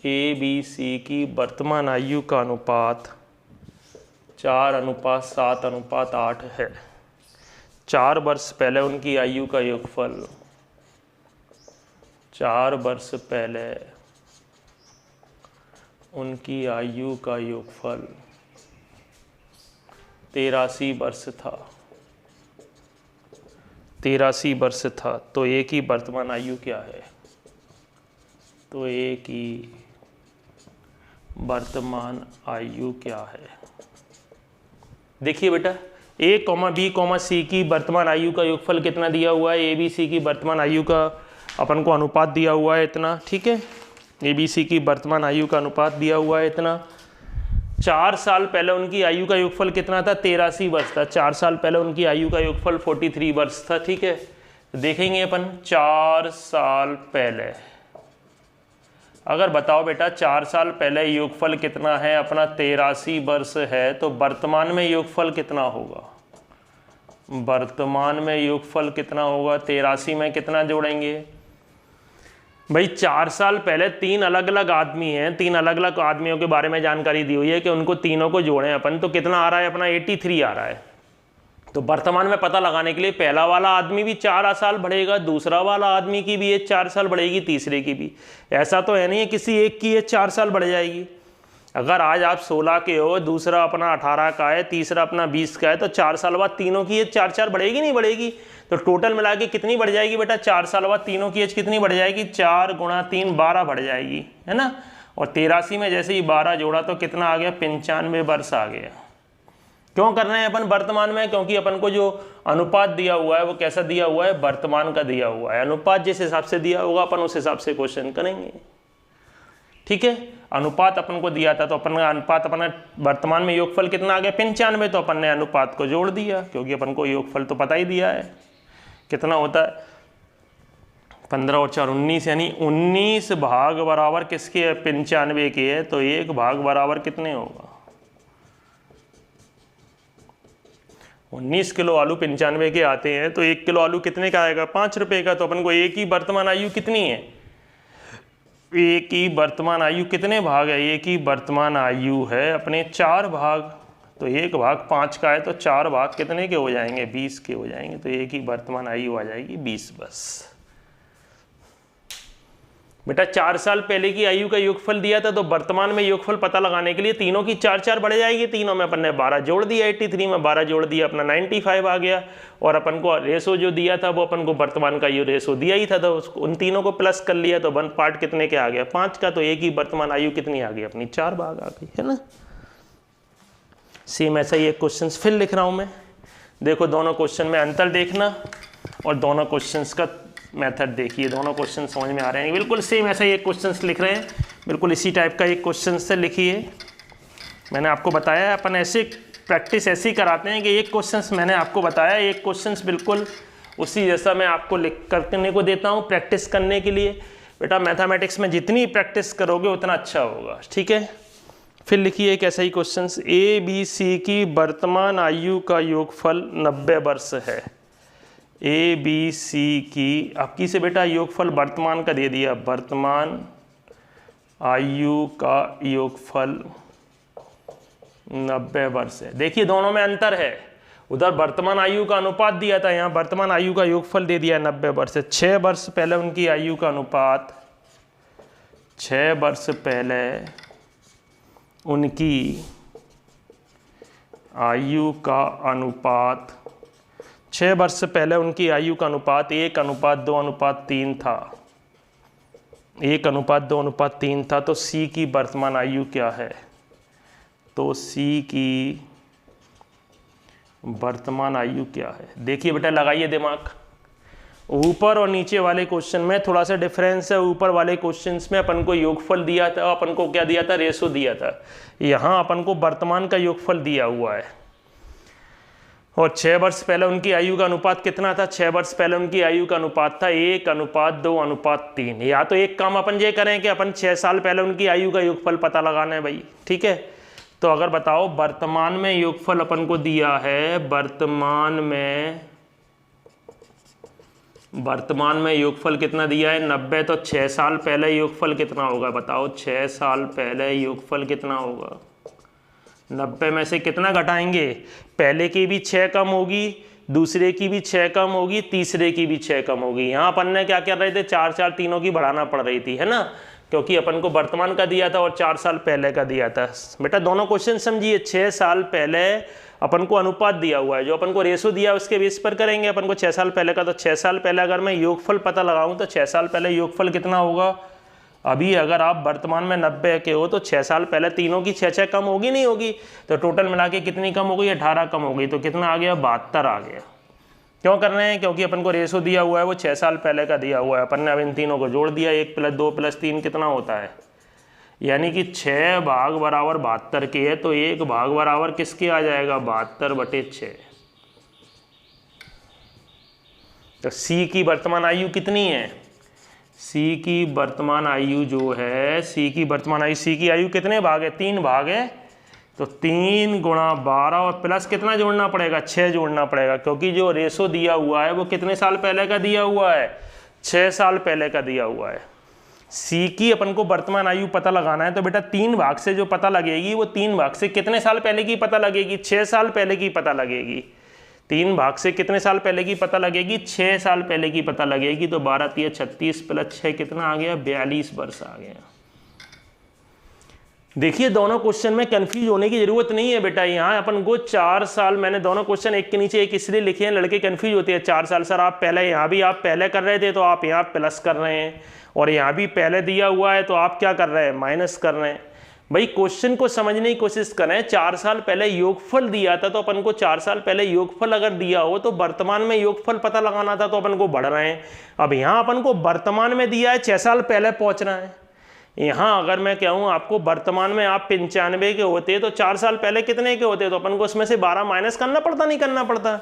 ए बी सी की वर्तमान आयु का अनुपात 4:7:8 है। 4 वर्ष पहले उनकी आयु का योगफल, 4 वर्ष पहले उनकी आयु का योगफल 83 वर्ष था, 83 वर्ष था। तो ए की वर्तमान आयु क्या है? तो ए की वर्तमान आयु क्या है? देखिए बेटा, ए कॉमा बी कॉमा सी की वर्तमान आयु का योगफल कितना दिया हुआ है? ए बी सी की वर्तमान आयु का अपन को अनुपात दिया हुआ है इतना, ठीक है। ए बी सी की वर्तमान आयु का अनुपात दिया हुआ है इतना। 4 साल पहले उनकी आयु का योगफल कितना था? 83 वर्ष था। 4 साल पहले उनकी आयु का योगफल 43 वर्ष था, ठीक है। देखेंगे अपन 4 साल पहले, अगर बताओ बेटा 4 साल पहले योगफल कितना है अपना? 83 वर्ष है, तो वर्तमान में योगफल कितना होगा? वर्तमान में योगफल कितना होगा? 83 में कितना जोड़ेंगे भाई? 4 साल पहले 3 अलग अलग आदमी हैं, 3 अलग अलग आदमियों के बारे में जानकारी दी हुई है कि उनको तीनों को जोड़ें अपन, तो कितना आ रहा है अपना? 83 आ रहा है। तो वर्तमान में पता लगाने के लिए पहला वाला आदमी भी 4 साल बढ़ेगा, दूसरा वाला आदमी की भी एज 4 साल बढ़ेगी, तीसरे की भी। ऐसा तो है नहीं है किसी एक की एज 4 साल बढ़ जाएगी। अगर आज आप 16 के हो, दूसरा अपना 18 का है, तीसरा अपना 20 का है, तो 4 साल बाद तीनों की एज 4 बढ़ेगी नहीं बढ़ेगी? तो टोटल मिला के कितनी बढ़ जाएगी बेटा? 4 साल बाद तीनों की एज कितनी बढ़ जाएगी? 4 × 3 12 बढ़ जाएगी, है ना। और 83 में जैसे ही 12 जोड़ा तो कितना आ गया? 95 वर्ष आ गया। क्यों कर रहे हैं अपन वर्तमान में? क्योंकि अपन को जो अनुपात दिया हुआ है वो कैसा दिया हुआ है? वर्तमान का दिया हुआ है। अनुपात जिस हिसाब से दिया होगा अपन उस हिसाब से क्वेश्चन करेंगे, ठीक है। अनुपात अपन को दिया था तो अपन का अनुपात अपना वर्तमान में योगफल कितना आ गया? 95। तो अपन ने अनुपात को जोड़ दिया क्योंकि अपन को योगफल तो पता ही दिया है कितना होता है। 15 और 4 19, यानी 19 भाग बराबर किसके है? 95 के है। तो 1 भाग बराबर कितने होगा? 19 किलो आलू 95 के आते हैं, तो 1 किलो आलू कितने का आएगा? 5 रुपए का। तो अपन को एक ही वर्तमान आयु कितनी है? एक ही वर्तमान आयु कितने भाग है? एक ही वर्तमान आयु है अपने 4 भाग। तो 1 भाग 5 का है, तो 4 भाग कितने के हो जाएंगे? 20 के हो जाएंगे। तो एक ही वर्तमान आयु आ जाएगी 20 बस। बेटा 4 साल पहले की आयु का योगफल दिया था, तो वर्तमान में योगफल पता लगाने के लिए तीनों की 4 बढ़ जाएगी। तीनों में अपन ने 12 जोड़ दिया, 83 में 12 जोड़ दिया, अपना 95 आ गया। और अपन को रेशो जो दिया था वो अपन को वर्तमान का ये रेशो दिया ही था, तो उन तीनों को प्लस कर लिया, तो 1 पार्ट कितने के आ गया? 5 का। तो एक ही वर्तमान आयु कितनी आ गई अपनी? 4 भाग आ गई, है ना। सेम ऐसा ही एक क्वेश्चन फिर लिख रहा हूँ मैं। देखो दोनों क्वेश्चन में अंतर देखना और दोनों क्वेश्चन का मेथड देखिए। दोनों क्वेश्चन समझ में आ रहे हैं? बिल्कुल सेम ऐसा ही एक क्वेश्चन लिख रहे हैं, बिल्कुल इसी टाइप का एक क्वेश्चन से लिखिए। मैंने आपको बताया अपन ऐसे प्रैक्टिस ऐसे ही कराते हैं कि एक क्वेश्चन मैंने आपको बताया, एक क्वेश्चन बिल्कुल उसी जैसा मैं आपको लिख करने को देता हूँ प्रैक्टिस करने के लिए। बेटा मैथमेटिक्स में जितनी प्रैक्टिस करोगे उतना अच्छा होगा, ठीक है। फिर लिखिए एक ऐसा ही क्वेश्चन, ए बी सी की वर्तमान आयु का योगफल 90 वर्ष है। ए बी सी की आपकी से बेटा योगफल वर्तमान का दे दिया, वर्तमान आयु का योगफल 90 वर्ष है। देखिए दोनों में अंतर है, उधर वर्तमान आयु का अनुपात दिया था, यहाँ वर्तमान आयु का योगफल दे दिया 90 वर्ष है। 6 वर्ष पहले उनकी आयु का अनुपात, 6 वर्ष पहले उनकी आयु का अनुपात, 6 वर्ष पहले उनकी आयु का अनुपात 1:2:3 था, 1:2:3 था। तो सी की वर्तमान आयु क्या है? तो सी की वर्तमान आयु क्या है? देखिए बेटा लगाइए दिमाग। ऊपर और नीचे वाले क्वेश्चन में थोड़ा सा डिफरेंस है। ऊपर वाले क्वेश्चंस में अपन को योगफल दिया था, अपन को क्या दिया था, रेशो दिया था। यहाँ अपन को वर्तमान का योगफल दिया हुआ है। और 6 वर्ष पहले उनकी आयु का अनुपात कितना था? 6 वर्ष पहले उनकी आयु का अनुपात था 1:2:3। या तो एक काम अपन ये करें कि अपन 6 साल पहले उनकी आयु का योगफल पता लगाना है भाई, ठीक है। तो अगर बताओ वर्तमान में योगफल अपन को दिया है, वर्तमान में योगफल कितना दिया है? 90। तो 6 साल पहले योगफल कितना होगा बताओ? 6 साल पहले योगफल कितना होगा? 90 में से कितना घटाएंगे? पहले की भी 6 कम होगी, दूसरे की भी 6 कम होगी, तीसरे की भी 6 कम होगी। यहाँ अपन ने क्या कर रहे थे, 4 तीनों की बढ़ाना पड़ रही थी, है ना, क्योंकि अपन को वर्तमान का दिया था और 4 साल पहले का दिया था। बेटा दोनों क्वेश्चन समझिए। 6 साल पहले अपन को अनुपात दिया हुआ है, जो अपन को रेशो दिया है उसके बेस पर करेंगे अपन को 6 साल पहले का। तो 6 साल पहले अगर मैं योगफल पता लगाऊं तो 6 साल पहले योगफल कितना होगा? अभी अगर आप वर्तमान में 90 के हो तो 6 साल पहले तीनों की 6 कम होगी नहीं होगी? तो टोटल मिला के कितनी कम हो गई? 18 कम हो गई। तो कितना आ गया? 72 आ गया। क्यों कर रहे हैं? क्योंकि अपन को रेशो दिया हुआ है वो 6 साल पहले का दिया हुआ है। अपन ने अब इन तीनों को जोड़ दिया, 1 + 2 + 3 कितना होता है? यानी कि 6 भाग बराबर 72 के है, तो 1 भाग बराबर किसके आ जाएगा? 72/6। तो सी की वर्तमान आयु कितनी है? सी की वर्तमान आयु जो है, सी की आयु कितने भाग है? 3 भाग है। तो 3 × 12 और प्लस कितना जोड़ना पड़ेगा? 6 जोड़ना पड़ेगा, क्योंकि जो रेशो दिया हुआ है वो कितने साल पहले का दिया हुआ है? 6 साल पहले का दिया हुआ है। सी की अपन को वर्तमान आयु पता लगाना है, तो बेटा 3 भाग से जो पता लगेगी वो 3 भाग से कितने साल पहले की पता लगेगी? 6 साल पहले की पता लगेगी। 3 भाग से कितने साल पहले की पता लगेगी? 6 साल पहले की पता लगेगी। तो 12 × 3 = 36 + 6 कितना आ गया? 42 वर्ष आ गया। देखिए दोनों क्वेश्चन में कंफ्यूज होने की जरूरत नहीं है बेटा। यहाँ अपन को 4 साल, मैंने दोनों क्वेश्चन एक के नीचे एक इसलिए लिखे हैं, लड़के कंफ्यूज होते हैं। 4 साल सर आप पहले, यहाँ भी आप पहले कर रहे थे तो आप यहाँ प्लस कर रहे हैं, और यहाँ भी पहले दिया हुआ है तो आप क्या कर रहे हैं? माइनस कर रहे हैं। भाई क्वेश्चन को समझने की कोशिश करें। 4 साल पहले योगफल दिया था, तो अपन को 4 साल पहले योगफल अगर दिया हो तो वर्तमान में योगफल पता लगाना था, तो अपन को बढ़ रहे हैं। अब यहाँ अपन को वर्तमान में दिया है, 6 साल पहले पहुँच रहे हैं। यहाँ अगर मैं कहूँ आपको वर्तमान में आप 95 के होते तो 4 साल पहले कितने के होते? तो अपन को उसमें से 12 माइनस करना पड़ता, नहीं करना पड़ता?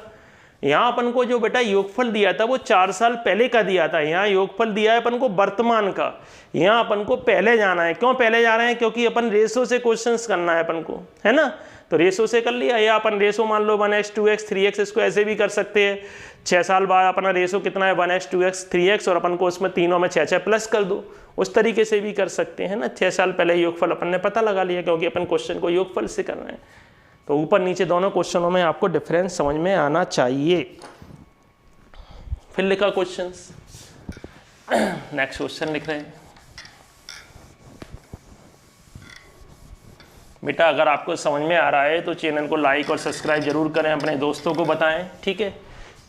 यहाँ अपन को जो बेटा योगफल दिया था वो 4 साल पहले का दिया था। यहाँ योगफल दिया है अपन को वर्तमान का। यहाँ अपन को पहले जाना है। क्यों पहले जा रहे हैं? क्योंकि अपन रेशो से क्वेश्चंस करना है अपन को, है ना। तो रेशो से कर लिया, या अपन रेशो मान लो 1x 2x 3x, इसको ऐसे भी कर सकते हैं। 6 साल बाद अपना रेशो कितना है? 1x 2x 3x, और अपन को उसमें तीनों में 6 प्लस कर दो। उस तरीके से भी कर सकते हैं ना। 6 साल पहले योगफल अपन ने पता लगा लिया, क्योंकि अपन क्वेश्चन को योगफल से कर रहे हैं। तो ऊपर नीचे दोनों क्वेश्चनों में आपको डिफरेंस समझ में आना चाहिए। फिर लिखा क्वेश्चंस, नेक्स्ट क्वेश्चन लिख रहे हैं बेटा। अगर आपको समझ में आ रहा है तो चैनल को लाइक और सब्सक्राइब जरूर करें, अपने दोस्तों को बताएं, ठीक है।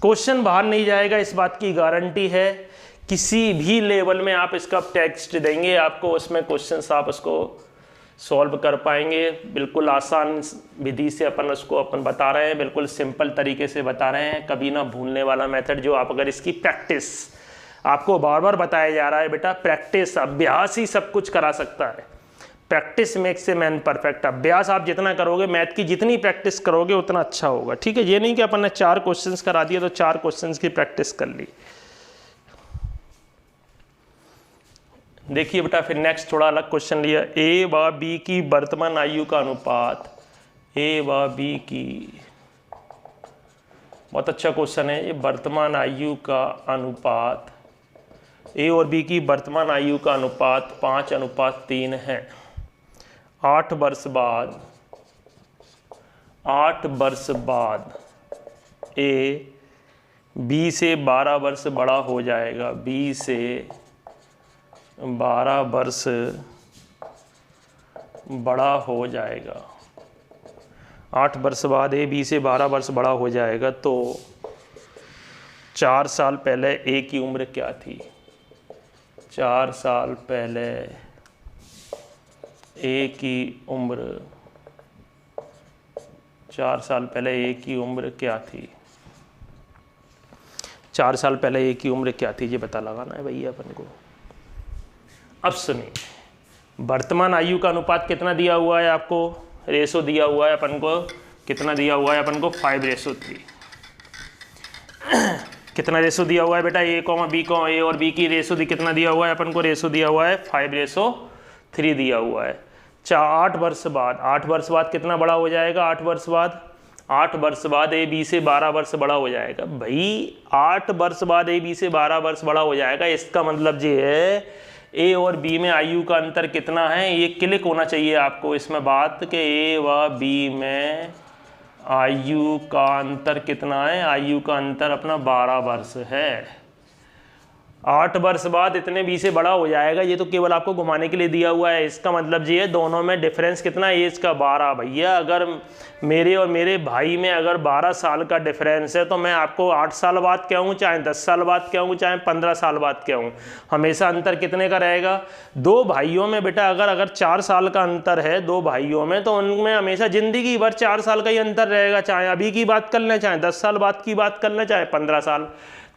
क्वेश्चन बाहर नहीं जाएगा, इस बात की गारंटी है। किसी भी लेवल में आप इसका टेक्स्ट देंगे आपको, उसमें क्वेश्चंस आप उसको सॉल्व कर पाएंगे। बिल्कुल आसान विधि से अपन बता रहे हैं, बिल्कुल सिंपल तरीके से बता रहे हैं, कभी ना भूलने वाला मेथड। जो आप अगर इसकी प्रैक्टिस, आपको बार बार बताया जा रहा है बेटा, प्रैक्टिस, अभ्यास ही सब कुछ करा सकता है। Practice makes a man perfect. अभ्यास आप जितना करोगे, मैथ की जितनी प्रैक्टिस करोगे उतना अच्छा होगा, ठीक है। ये नहीं कि अपन ने 4 क्वेश्चंस करा दिए तो 4 क्वेश्चंस की प्रैक्टिस कर ली। देखिए बेटा, फिर नेक्स्ट थोड़ा अलग क्वेश्चन लिया। ए व बी की वर्तमान आयु का अनुपात, ए व बी की, बहुत अच्छा क्वेश्चन है ये। वर्तमान आयु का अनुपात, ए और बी की वर्तमान आयु का अनुपात 5:3 है। 8 वर्ष बाद ए बी से 12 वर्ष बड़ा हो जाएगा। बी से 12 वर्ष बड़ा हो जाएगा। 8 वर्ष बाद ए बी से 12 वर्ष बड़ा हो जाएगा। तो 4 साल पहले ए की उम्र क्या थी? 4 साल पहले ए की उम्र, 4 साल पहले ए की उम्र क्या थी? 4 साल पहले ए की उम्र क्या थी ये पता लगाना है भैया अपन को। अब सुनिए, वर्तमान आयु का अनुपात कितना दिया हुआ है आपको, रेशो दिया हुआ है अपन को, कितना दिया हुआ है अपन को 5:3। कितना रेशो दिया हुआ है बेटा, ए और बी की रेशो कितना दिया हुआ है अपन को, रेशो दिया हुआ है 5:3 दिया हुआ है। 8 वर्ष बाद, 8 वर्ष बाद कितना बड़ा हो जाएगा, 8 वर्ष बाद ए बी से 12 वर्ष बड़ा हो जाएगा। भाई 8 वर्ष बाद ए बी से 12 वर्ष बड़ा हो जाएगा, इसका मतलब ये है ए और बी में आयु का अंतर कितना है, ये क्लिक होना चाहिए आपको इसमें बात कि ए व बी में आयु का अंतर कितना है, आयु का अंतर अपना 12 वर्ष है। 8 वर्ष बाद इतने बी से बड़ा हो जाएगा, ये तो केवल आपको घुमाने के लिए दिया हुआ है। इसका मतलब ये है दोनों में डिफरेंस कितना है, एज का 12। भैया अगर मेरे और मेरे भाई में अगर 12 साल का डिफरेंस है तो मैं आपको 8 साल बाद कहूँ, चाहे 10 साल बाद कहूँ, चाहे 15 साल बाद कहूँ, हमेशा अंतर कितने का रहेगा। 2 भाइयों में बेटा अगर 4 साल का अंतर है 2 भाइयों में, तो उनमें हमेशा ज़िंदगी भर 4 साल का ही अंतर रहेगा, चाहे अभी की बात कर लें, चाहे 10 साल बाद की बात कर लें, चाहे 15 साल।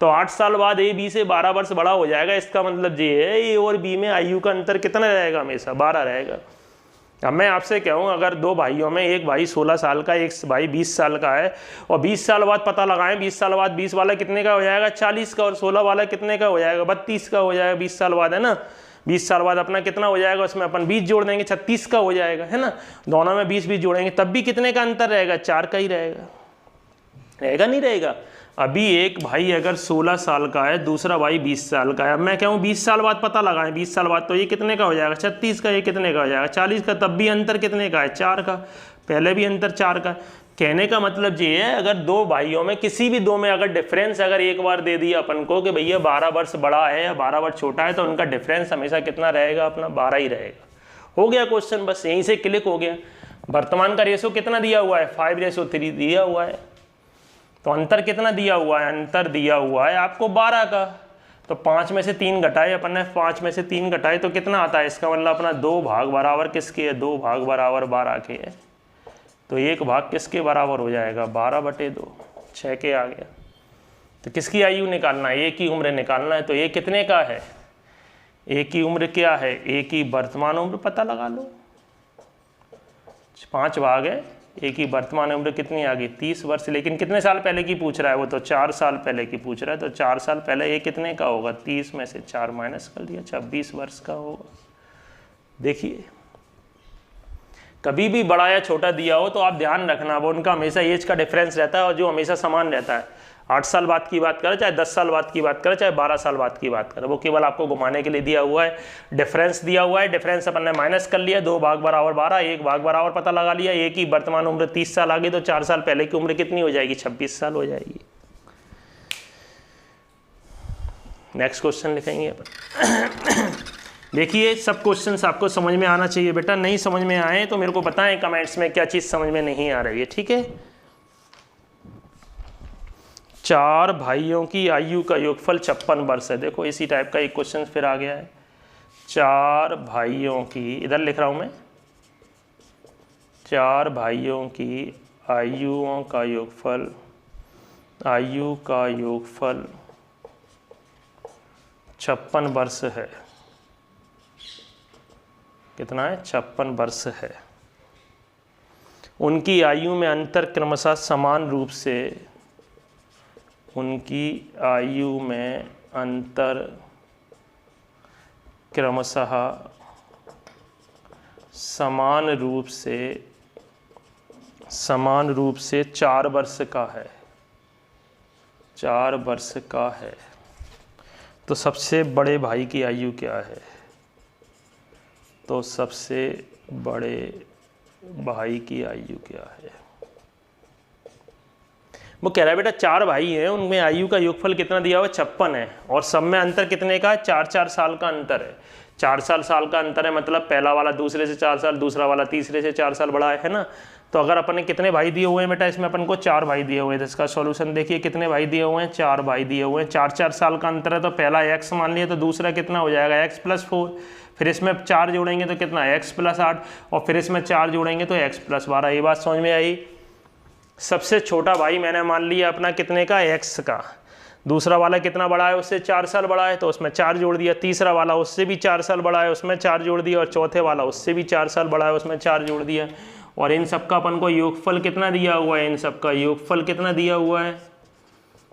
तो 8 साल बाद ए बी से 12 वर्ष बड़ा हो जाएगा। इसका मतलब ये है ए और बी में आयु का अंतर कितना रहेगा, हमेशा 12 रहेगा। अब मैं आपसे कहूँ अगर 2 भाइयों में एक भाई 16 साल का, एक भाई 20 साल का है, और 20 साल बाद पता लगाएं, 20 साल बाद 20 वाला कितने का हो जाएगा, 40 का, और 16 वाला कितने का हो जाएगा, 32 का हो जाएगा। 20 साल बाद है ना, 20 साल बाद अपना कितना हो जाएगा, उसमें अपन 20 जोड़ देंगे, 36 का हो जाएगा, है ना। दोनों में 20-20 जोड़ेंगे, तब भी कितने का अंतर रहेगा, 4 का ही रहेगा, नहीं रहेगा। अभी एक भाई अगर 16 साल का है, दूसरा भाई 20 साल का है, अब मैं कहूँ 20 साल बाद पता लगाएं, 20 साल बाद, तो ये कितने का हो जाएगा, 36 का, ये कितने का हो जाएगा, 40 का, तब भी अंतर कितने का है, 4 का, पहले भी अंतर 4 का। कहने का मतलब ये है अगर 2 भाइयों में किसी भी 2 में अगर डिफरेंस अगर एक बार दे दिया अपन को कि भैया 12 वर्ष बड़ा है या 12 वर्ष छोटा है, तो उनका डिफरेंस हमेशा कितना रहेगा, अपना 12 ही रहेगा। हो गया क्वेश्चन, बस यहीं से क्लिक हो गया। वर्तमान का रेशो कितना दिया हुआ है, 5:3 दिया हुआ है, तो अंतर कितना दिया हुआ है, अंतर दिया हुआ है आपको 12 का। तो 5 में से 3 घटाए अपन ने, 5 में से 3 घटाए तो कितना आता है, इसका मतलब अपना 2 भाग बराबर किसके है, 2 भाग बराबर 12 के है, तो 1 भाग किसके बराबर हो जाएगा, 12/2, 6 के आ गया। तो किसकी आयु निकालना है, ए की उम्र निकालना है। तो ए कितने का है, ए की उम्र क्या है, ए की वर्तमान उम्र पता लगा लो, 5 भाग है, ए की वर्तमान उम्र कितनी आ गई, 30 वर्ष। लेकिन कितने साल पहले की पूछ रहा है वो, तो 4 साल पहले की पूछ रहा है, तो 4 साल पहले ए कितने का होगा, 30 में से 4 माइनस कर दिया, 26 वर्ष का होगा। देखिए कभी भी बड़ा या छोटा दिया हो तो आप ध्यान रखना, वो उनका हमेशा एज का डिफरेंस रहता है, और जो हमेशा समान रहता है। 8 साल बाद की बात करें, चाहे 10 साल बाद की बात करें, चाहे 12 साल बाद की बात करें, वो केवल आपको घुमाने के लिए दिया हुआ है। डिफरेंस दिया हुआ है, डिफरेंस अपन ने माइनस कर लिया, 2 भाग बराबर 12, 1 भाग बराबर पता लगा लिया। ए की वर्तमान उम्र 30 साल आ गई, तो 4 साल पहले की उम्र कितनी हो जाएगी, 26 साल हो जाएगी। नेक्स्ट क्वेश्चन लिखेंगे अपन। देखिए सब क्वेश्चंस आपको समझ में आना चाहिए बेटा, नहीं समझ में आए तो मेरे को बताएं कमेंट्स में क्या चीज़ समझ में नहीं आ रही है, ठीक है। 4 भाइयों की आयु का योगफल 56 वर्ष है। देखो इसी टाइप का एक क्वेश्चन फिर आ गया है। 4 भाइयों की, इधर लिख रहा हूं मैं, 4 भाइयों की आयुओं का योगफल, आयु का योगफल 56 वर्ष है। कितना है, 56 वर्ष है। उनकी आयु में अंतर क्रमशः समान रूप से, उनकी आयु में अंतर क्रमशः समान रूप से 4 वर्ष का है, 4 वर्ष का है। तो सबसे बड़े भाई की आयु क्या है, तो सबसे बड़े भाई की आयु क्या है, वो कह रहा है बेटा 4 भाई हैं, उनमें आयु का योगफल कितना दिया हुआ है, 56 है, और सब में अंतर कितने का है, 4-4 साल का अंतर है। 4 साल का अंतर है, मतलब पहला वाला दूसरे से 4 साल, दूसरा वाला तीसरे से 4 साल बड़ा है ना। तो अगर अपन ने कितने भाई दिए हुए हैं बेटा, इसमें अपन को 4 भाई दिए हुए हैं। तो इसका सॉल्यूशन देखिए, कितने भाई दिए हुए हैं, 4 भाई दिए हुए हैं। 4-4 साल का अंतर है, तो पहला x मान लिया, तो दूसरा कितना हो जाएगा, x+4, फिर इसमें 4 जोड़ेंगे तो कितना, x+8, और फिर इसमें 4 जोड़ेंगे तो x+12। ये बात समझ में आई। सबसे छोटा भाई मैंने मान लिया अपना कितने का, x का। दूसरा वाला कितना बड़ा है, उससे 4 साल बड़ा है तो उसमें 4 जोड़ दिया, तीसरा वाला उससे भी 4 साल बड़ा है उसमें 4 जोड़ दिया, और चौथे वाला उससे भी 4 साल बड़ा है उसमें 4 जोड़ दिया। और इन सब का अपन को योगफल कितना दिया हुआ है, इन सब का योगफल कितना दिया हुआ है,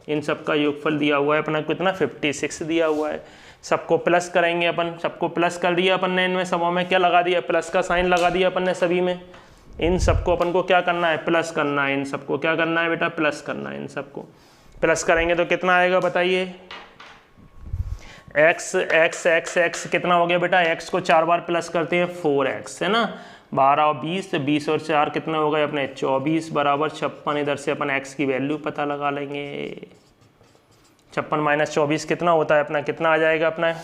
इन सब का योगफल दिया हुआ है अपना कितना 56 दिया हुआ है। सबको प्लस करेंगे अपन, सबको प्लस कर दिया अपन ने, इनमें सबों में क्या लगा दिया, प्लस का साइन लगा दिया अपन ने सभी में। इन सबको अपन को क्या करना है, प्लस करना है, इन सबको क्या करना है बेटा, प्लस करना है। इन सबको प्लस करेंगे तो कितना आएगा बताइए, एक्स एक्स एक्स एक्स कितना हो गया बेटा, एक्स को 4 बार प्लस करते हैं 4x है ना, 12 और 20, तो 20 और 4 कितना हो गए अपने 24 बराबर 56। इधर से अपन x की वैल्यू पता लगा लेंगे, 56 माइनस 24 कितना होता है अपना, कितना आ जाएगा अपना,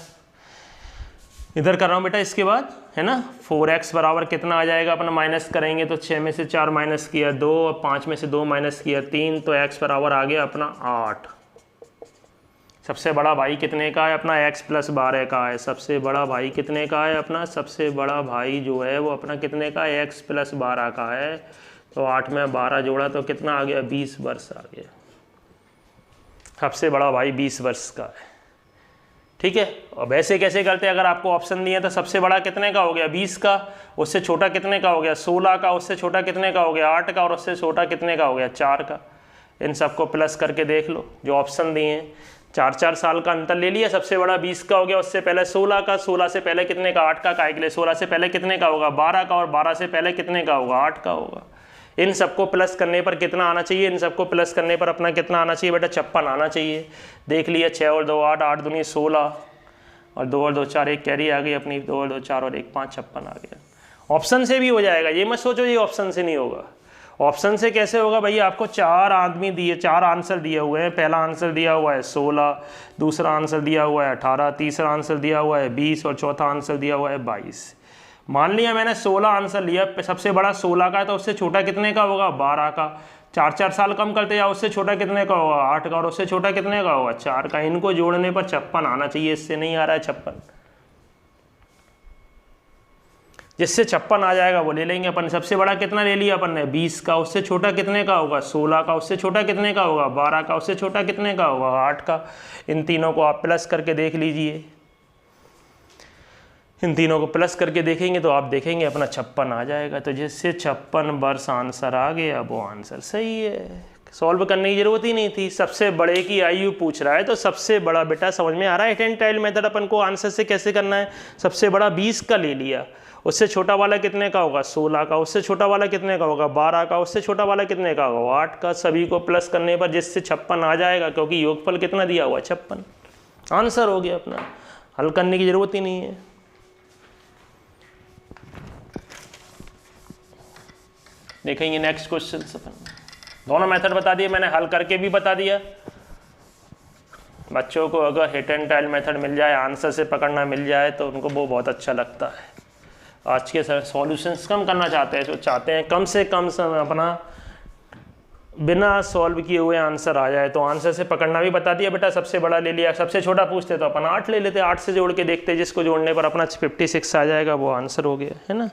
इधर कर रहा हूँ बेटा इसके बाद है ना, 4x बराबर कितना आ जाएगा अपना, माइनस करेंगे तो 6 में से 4 माइनस किया 2 और 5 में से 2 माइनस किया 3, तो x बराबर आ गया अपना 8। सबसे बड़ा भाई कितने का है अपना, x प्लस 12 का है। सबसे बड़ा भाई कितने का है अपना, सबसे बड़ा भाई जो है वो अपना कितने का है, x प्लस 12 का है। तो 8 में 12 जोड़ा तो कितना आ गया, 20 वर्ष आ गया। सबसे बड़ा भाई 20 वर्ष का है, ठीक है। और वैसे कैसे करते हैं, अगर आपको ऑप्शन दिए तो सबसे बड़ा कितने का हो गया 20 का, उससे छोटा कितने का हो गया 16 का, उससे छोटा कितने का हो गया 8 का, और उससे छोटा कितने का हो गया 4 का। इन सबको प्लस करके देख लो जो ऑप्शन दिए हैं, 4-4 साल का अंतर ले लिया। सबसे बड़ा 20 का हो गया, उससे पहले 16 का, 16 से पहले कितने का 8 का, काय के लिए 16 से पहले कितने का होगा 12 का, और 12 से पहले कितने का होगा 8 का होगा। इन सबको प्लस करने पर कितना आना चाहिए, इन सबको प्लस करने पर अपना कितना आना चाहिए बेटा, 56 आना चाहिए। देख लिया, 6 और 2 8, 8 दूनी 16, और 2 और 2 4, एक कैरी आ गई अपनी, 2 और 2 4 और 1 5, 56 आ गया। ऑप्शन से भी हो जाएगा, ये मत सोचो ये ऑप्शन से नहीं होगा। ऑप्शन से कैसे होगा भैया, आपको 4 आदमी दिए, 4 आंसर दिए हुए हैं। पहला आंसर दिया हुआ है 16, दूसरा आंसर दिया हुआ है 18, तीसरा आंसर दिया हुआ है 20, और चौथा आंसर दिया हुआ है 22। मान लिया मैंने 16 आंसर लिया, सबसे बड़ा 16 का है, तो उससे छोटा कितने का होगा 12 का। 4-4 साल कम करते जाओ, उससे छोटा कितने का होगा 8 का, और उससे छोटा कितने का होगा 4 का। इनको जोड़ने पर 56 आना चाहिए, इससे नहीं आ रहा है 56। जिससे 56 आ जाएगा वो ले लेंगे अपन। सबसे बड़ा कितना ले लिया अपन ने 20 का, उससे छोटा कितने का होगा 16 का, उससे छोटा कितने का होगा 12 का, उससे छोटा कितने का होगा 8 का। इन तीनों को आप प्लस करके देख लीजिए, इन तीनों को प्लस करके देखेंगे तो आप देखेंगे अपना 56 आ जाएगा। तो जिससे 56 वर्ष आंसर आ गया, वो आंसर सही है, सॉल्व करने की जरूरत ही नहीं थी। सबसे बड़े की आयु पूछ रहा है तो सबसे बड़ा बेटा समझ में आ रहा है, हिट एंड टाइल मेथड अपन को आंसर से कैसे करना है। सबसे बड़ा 20 का ले लिया, उससे छोटा वाला कितने का होगा 16 का, उससे छोटा वाला कितने का होगा 12 का, उससे छोटा वाला कितने का होगा 8 का। सभी को प्लस करने पर जिससे 56 आ जाएगा, क्योंकि योगफल कितना दिया हुआ 56, आंसर हो गया अपना, हल करने की जरूरत ही नहीं है। देखेंगे नेक्स्ट क्वेश्चन। अपन दोनों मेथड बता दिए मैंने, हल करके भी बता दिया। बच्चों को अगर हिट एंड टाइल मेथड मिल जाए, आंसर से पकड़ना मिल जाए, तो उनको वो बहुत अच्छा लगता है। आज के सॉल्यूशंस कम करना चाहते हैं, जो चाहते हैं कम से कम समय अपना बिना सॉल्व किए हुए आंसर आ जाए। तो आंसर से पकड़ना भी बता दिया बेटा। सबसे बड़ा ले लिया, सबसे छोटा पूछते तो अपन 8 ले लेते, 8 से जोड़ के देखते, जिसको जोड़ने पर अपना 56 आ जाएगा, वो आंसर हो गया है ना।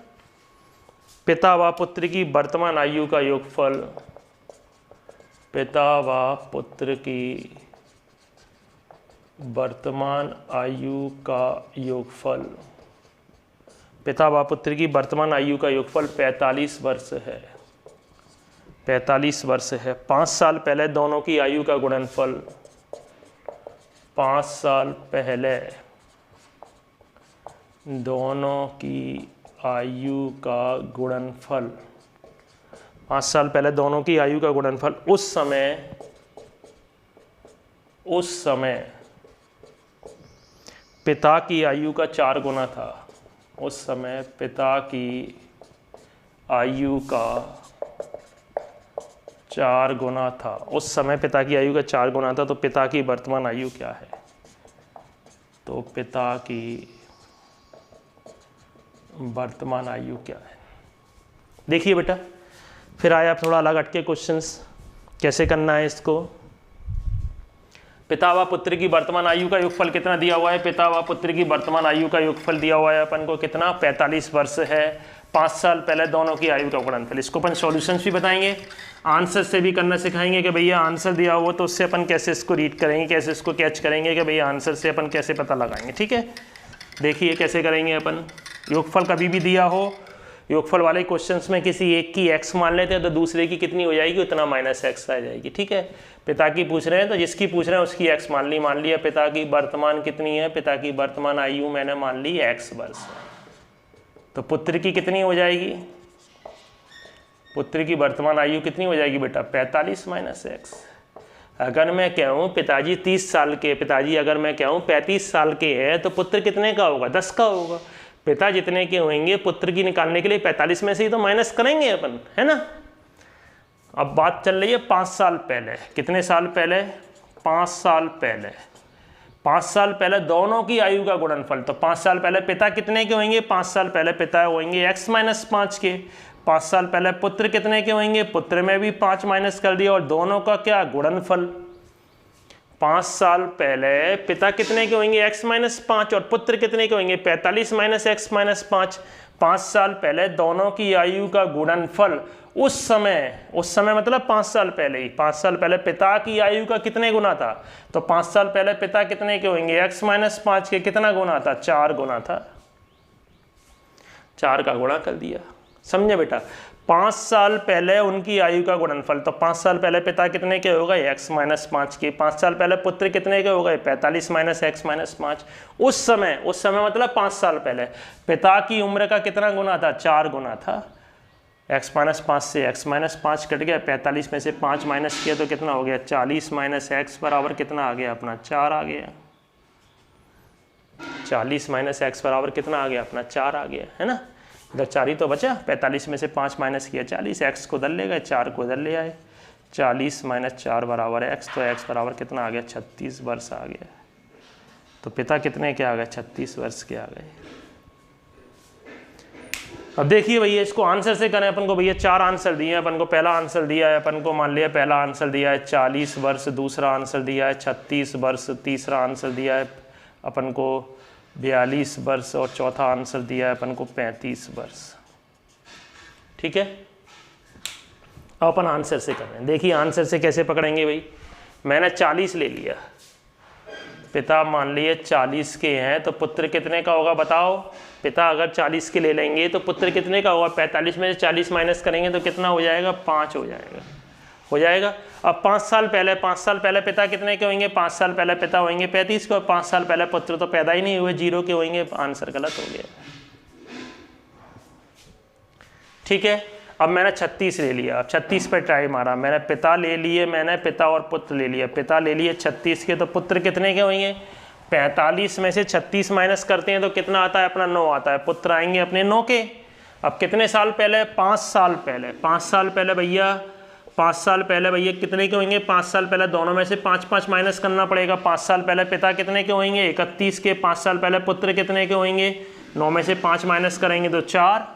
पिता व पुत्र की वर्तमान आयु का योगफल, पिता व पुत्र की वर्तमान आयु का योगफल, पिता व पुत्र की वर्तमान आयु का योगफल 45 वर्ष है। 45 वर्ष है। 5 साल पहले दोनों की आयु का गुणनफल, 5 साल पहले दोनों की आयु का गुणनफल, 5 साल पहले दोनों की आयु का गुणनफल उस समय पिता की आयु का 4 गुना था। उस समय पिता की आयु का 4 गुना था। उस समय पिता की आयु का 4 गुना था। तो पिता की वर्तमान आयु क्या है, तो पिता की वर्तमान आयु क्या है। देखिए बेटा, फिर आया थोड़ा अलग हटके क्वेश्चंस, कैसे करना है इसको। पिता व पुत्र की वर्तमान आयु का योगफल कितना दिया हुआ है, पिता व पुत्र की वर्तमान आयु का योगफल दिया हुआ है अपन को कितना 45 वर्ष है। 5 साल पहले दोनों की आयु का गुणनफल। इसको अपन सॉल्यूशंस भी बताएंगे, आंसर से भी करना सिखाएंगे कि भैया आंसर दिया हो तो उससे अपन कैसे इसको रीड करेंगे, कैसे इसको कैच करेंगे कि भैया आंसर से अपन कैसे पता लगाएंगे। ठीक है, देखिए कैसे करेंगे अपन। योगफल कभी भी दिया हो, योगफल वाले क्वेश्चंस में किसी एक की x मान लेते हैं तो दूसरे की कितनी हो जाएगी, उतना -x आ जाएगी। ठीक है, पिता की पूछ रहे हैं तो जिसकी पूछ रहे हैं उसकी x मान लिया। पिता की वर्तमान कितनी है, पिता की वर्तमान आयु मैंने मान ली x वर्ष, तो पुत्र की कितनी हो जाएगी, पुत्र की वर्तमान आयु कितनी हो जाएगी बेटा, 45 - x। अगर मैं कहूँ पिताजी 30 साल के, पिताजी अगर मैं कहूँ 35 साल के हैं तो पुत्र कितने का होगा, 10 का होगा। पिता जितने के होंगे पुत्र की निकालने के लिए 45 में से ही तो माइनस करेंगे अपन, है ना। अब बात चल रही है 5 साल पहले, कितने साल पहले, 5 साल पहले। 5 साल पहले दोनों की आयु का गुणनफल, तो 5 साल पहले पिता कितने के होंगे, 5 साल पहले पिता होंगे x - 5 के। 5 साल पहले पुत्र कितने के होंगे, पुत्र में भी 5 माइनस कर दिया और दोनों का क्या गुणनफल। 5 साल पहले पिता कितने के होंगे, x - 5 और पुत्र कितने के होंगे, 45 - x - 5। 5 साल पहले दोनों की आयु का गुणनफल उस समय मतलब 5 साल पहले ही, 5 साल पहले पिता की आयु का कितने गुना था, तो 5 साल पहले पिता कितने के होंगे, x - 5 के कितना गुना था, 4 गुना था। 4 का गुणा कर दिया, समझे बेटा। 5 साल पहले उनकी आयु का गुणनफल, तो 5 साल पहले पिता कितने के होगा, x - 5 के। 5 साल पहले पुत्र कितने के हो गए, 45 - x - 5। उस समय मतलब 5 साल पहले पिता की उम्र का कितना गुना था, 4 गुना था। x - 5 से x - 5 कट गया, 45 में से 5 माइनस किया तो कितना हो गया, 40 - x बराबर कितना आ गया अपना, 4 आ गया। 40 - x बराबर कितना आ गया अपना, 4 आ गया, है ना। इधर 4 ही तो बचा, 45 में से 5 माइनस किया 40, x को इधर ले गए, 4 को इधर ले आए। 40 - 4 बराबर है x, तो x बराबर कितना आ गया, 36 वर्ष आ गया। तो पिता कितने के आ गए, 36 वर्ष के आ गए। अब देखिए भैया इसको आंसर से करें अपन को, भैया 4 आंसर दिए हैं अपन को। पहला आंसर दिया है अपन को, मान लिया पहला आंसर दिया है 40 वर्ष, दूसरा आंसर दिया है 36 वर्ष, तीसरा आंसर दिया है अपन को 42 वर्ष और चौथा आंसर दिया है अपन को 35 वर्ष। ठीक है, अब अपन आंसर से कर रहे हैं। देखिए आंसर से कैसे पकड़ेंगे भाई, मैंने 40 ले लिया, पिता मान लिए 40 के हैं, तो पुत्र कितने का होगा बताओ। पिता अगर 40 के ले लेंगे तो पुत्र कितने का होगा, 45 में से 40 माइनस करेंगे तो कितना हो जाएगा, 5 हो जाएगा। अब 5 साल पहले पिता कितने के होंगे, 5 साल पहले पिता होंगे 35 के, और 5 साल पहले पुत्र तो पैदा ही नहीं हुए, 0 के होंगे। आंसर गलत हो गया। ठीक है, अब मैंने 36 ले लिया, अब 36 पे ट्राई मारा, मैंने पिता ले लिए, मैंने पिता और पुत्र ले लिया। पिता ले लिए 36 के, तो पुत्र कितने के होंगे, 45 में से 36 माइनस करते हैं तो कितना आता है अपना, 9 आता है। पुत्र आएंगे अपने 9 के। अब कितने साल पहले, 5 साल पहले। 5 साल पहले भैया, 5 साल पहले भैया कितने के होंगे, 5 साल पहले दोनों में से 5 माइनस करना पड़ेगा। 5 साल पहले पिता कितने के होंगे, 31 के। 5 साल पहले पुत्र कितने के होंगे, 9 में से 5 माइनस करेंगे तो 4।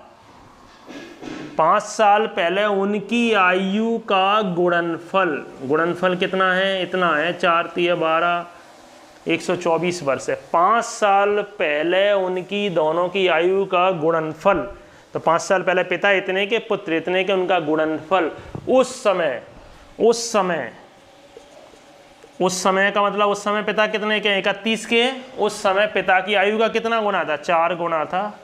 5 साल पहले उनकी आयु का गुणनफल कितना है, इतना है, 4 3 12, 124 वर्ष है। 5 साल पहले उनकी दोनों की आयु का गुणनफल, तो 5 साल पहले पिता इतने के, पुत्र इतने के, उनका गुणनफल उस समय का मतलब उस समय पिता कितने के, 31 के। उस समय पिता की आयु का कितना गुना था, 4 गुना था।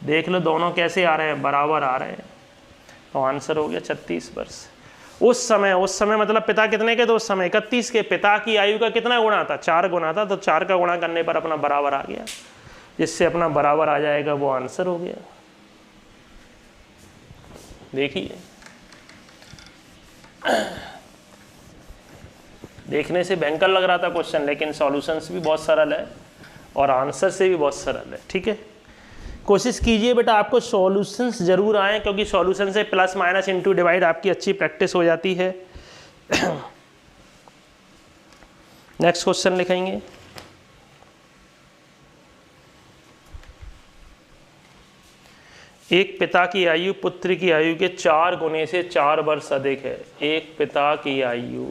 देख लो दोनों कैसे आ रहे हैं, बराबर आ रहे हैं, तो आंसर हो गया 36 वर्ष। उस समय मतलब पिता कितने के, तो उस समय 31 के। पिता की आयु का कितना गुना था, 4 गुना था, तो 4 का गुणा करने पर अपना बराबर आ गया, जिससे अपना बराबर आ जाएगा, वो आंसर हो गया। देखिए देखने से भयंकर लग रहा था क्वेश्चन, लेकिन सॉल्यूशंस भी बहुत सरल है और आंसर से भी बहुत सरल है। ठीक है, कोशिश कीजिए बेटा आपको सॉल्यूशंस जरूर आए, क्योंकि सॉल्यूशन से प्लस माइनस इंटू डिवाइड आपकी अच्छी प्रैक्टिस हो जाती है। नेक्स्ट क्वेश्चन लिखेंगे, एक पिता की आयु पुत्र की आयु के 4 गुने से 4 वर्ष अधिक है। एक पिता की आयु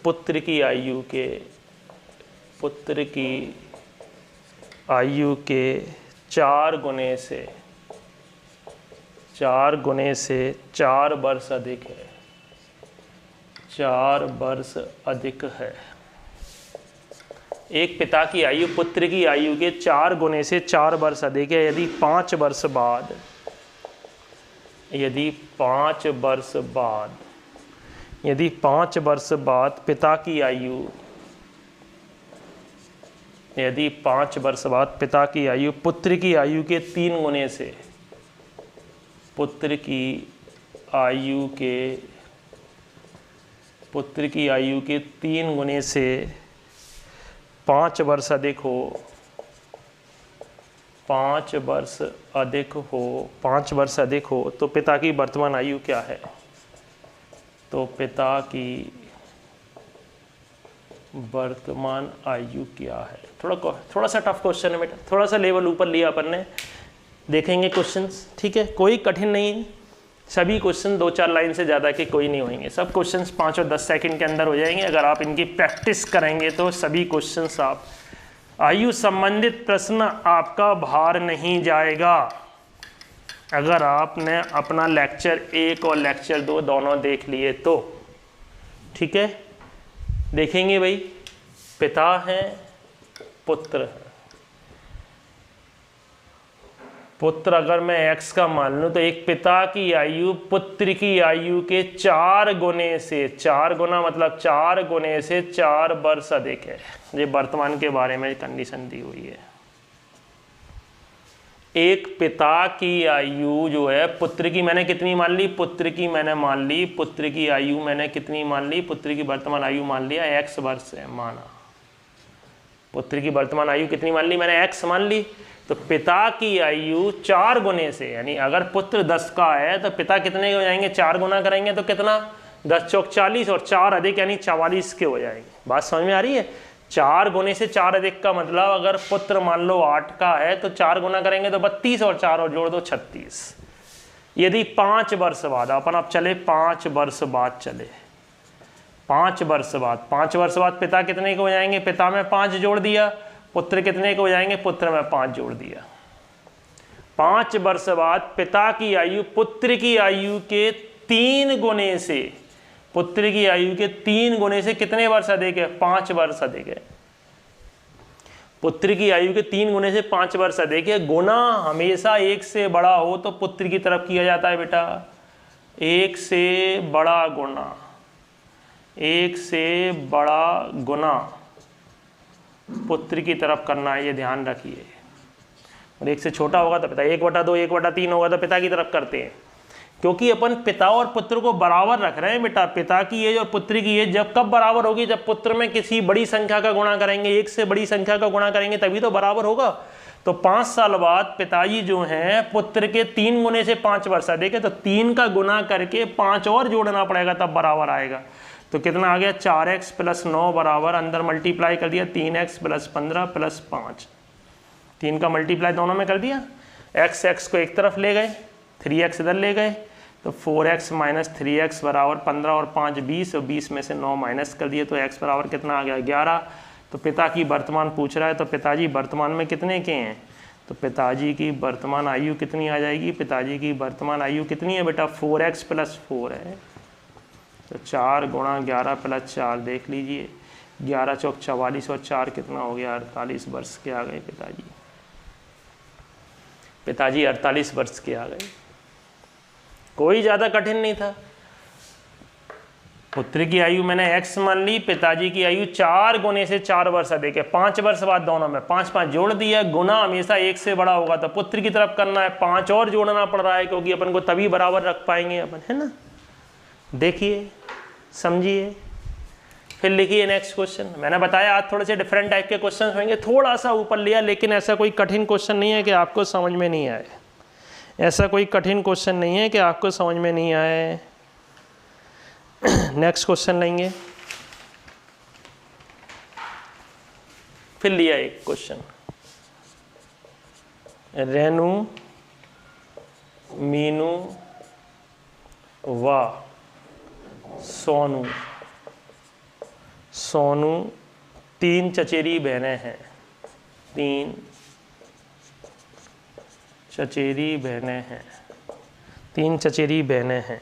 पुत्र की आयु के 4 गुने से 4 वर्ष अधिक है, 4 वर्ष अधिक है। एक पिता की आयु पुत्र की आयु के 4 गुने से 4 वर्ष अधिक है यदि 5 वर्ष बाद यदि 5 वर्ष बाद पिता की आयु यदि 5 वर्ष बाद पिता की आयु पुत्र की आयु के 3 गुने से पुत्र की आयु के 3 गुने से 5 वर्ष अधिक हो 5 वर्ष अधिक हो तो पिता की वर्तमान आयु क्या है? तो पिता की वर्तमान आयु क्या है? थोड़ा सा टफ क्वेश्चन है बेटा, थोड़ा सा लेवल ऊपर लिया अपन ने। देखेंगे क्वेश्चंस, ठीक है, कोई कठिन नहीं है। सभी क्वेश्चन 2-4 लाइन से ज़्यादा के कोई नहीं होंगे। सब क्वेश्चंस 5 और 10 सेकंड के अंदर हो जाएंगे अगर आप इनकी प्रैक्टिस करेंगे तो सभी क्वेश्चंस आप आयु संबंधित प्रश्न आपका भार नहीं जाएगा। अगर आपने अपना लेक्चर 1 और लेक्चर 2 दोनों देख लिए तो, ठीक है। देखेंगे भाई, पिता है, पुत्र है। पुत्र अगर मैं x का मान लूँ तो एक पिता की आयु पुत्र की आयु के 4 गुने से 4 गुना मतलब 4 गुने से 4 वर्ष अधिक है। ये वर्तमान के बारे में कंडीशन दी हुई है। एक पिता की आयु जो है पुत्र की मैंने कितनी मान ली? पुत्र की मैंने मान ली, पुत्र की आयु मैंने कितनी मान ली? पुत्र की वर्तमान आयु मान लिया x वर्ष है, माना। पुत्र की वर्तमान आयु कितनी मान ली मैंने? x मान ली। तो पिता की आयु 4 गुने से, यानी अगर पुत्र 10 का है तो पिता कितने के हो जाएंगे? 4 गुना करेंगे तो कितना? 10 चौक 40 और 4 अधिक यानी 44 के हो जाएंगे। बात समझ में आ रही है? 4 गुने से 4 अधिक का मतलब अगर पुत्र मान लो 8 का है तो 4 गुना करेंगे तो 32 और 4 और जोड़ दो 36। यदि 5 वर्ष बाद अपन अब चले 5 वर्ष बाद चले 5 वर्ष बाद पिता कितने के हो जाएंगे? पिता में 5 जोड़ दिया। पुत्र कितने के हो जाएंगे? पुत्र में 5 जोड़ दिया। 5 वर्ष बाद पिता की आयु पुत्र की आयु के 3 गुने से, पुत्र की आयु के 3 गुने से कितने वर्ष अधिक है? 5 वर्ष अधिक है। पुत्र की आयु के 3 गुने से 5 वर्ष अधिक है। गुना हमेशा 1 से बड़ा हो तो पुत्र की तरफ किया जाता है बेटा। 1 से बड़ा गुना, 1 से बड़ा गुना पुत्र की तरफ करना है, ये ध्यान रखिए। और 1 से छोटा होगा तो पिता 1/2 1/3 होगा तो पिता की तरफ करते हैं, क्योंकि अपन पिता और पुत्र को बराबर रख रहे हैं बेटा। पिता की एज और पुत्र की एज जब कब बराबर होगी? जब पुत्र में किसी बड़ी संख्या का गुणा करेंगे, 1 से बड़ी संख्या का गुणा करेंगे तभी तो बराबर होगा। तो 5 साल बाद पिताजी जो हैं पुत्र के 3 गुने से 5 वर्ष अधिक है, तो 3 का गुना करके 5 और जोड़ना पड़ेगा तब बराबर आएगा। तो कितना आ गया? 4x + 9 बराबर, अंदर मल्टीप्लाई कर दिया 3x + 15 + 5। 3 का मल्टीप्लाई दोनों में कर दिया। x को एक तरफ ले गए, 3x इधर ले गए, तो 4x - 3x बराबर 15 और 5 20, और 20 में से 9 माइनस कर दिए तो x बराबर कितना आ गया? 11। तो पिता की वर्तमान पूछ रहा है, तो पिताजी वर्तमान में कितने के हैं? तो पिताजी की वर्तमान आयु कितनी आ जाएगी? पिताजी की वर्तमान आयु कितनी है बेटा? 4x + 4 है। तो 4 × 11 + 4 देख लीजिए, 11 चौक 44 और 4 कितना हो गया? 48 वर्ष के आ गए पिताजी। पिताजी 48 वर्ष के आ गए। कोई ज़्यादा कठिन नहीं था। पुत्र की आयु मैंने x मान ली, पिताजी की आयु 4 गुने से 4 वर्ष अधिक है। 5 वर्ष बाद दोनों में 5 जोड़ दिया। गुना हमेशा 1 से बड़ा होगा तो पुत्र की तरफ करना है, 5 और जोड़ना पड़ रहा है क्योंकि अपन को तभी बराबर रख पाएंगे अपन, है ना। देखिए, समझिए, फिर लिखिए नेक्स्ट क्वेश्चन। मैंने बताया आज थोड़े से डिफरेंट टाइप के क्वेश्चन होंगे, थोड़ा सा ऊपर लिया, लेकिन ऐसा कोई कठिन क्वेश्चन नहीं है कि आपको समझ में नहीं आए। ऐसा कोई कठिन क्वेश्चन नहीं है कि आपको समझ में नहीं आए। नेक्स्ट क्वेश्चन लेंगे। फिर लिया एक क्वेश्चन, रेनू, मीनू व सोनू, सोनू 3 चचेरी बहनें हैं। 3 चचेरी बहनें हैं, 3 चचेरी बहनें हैं।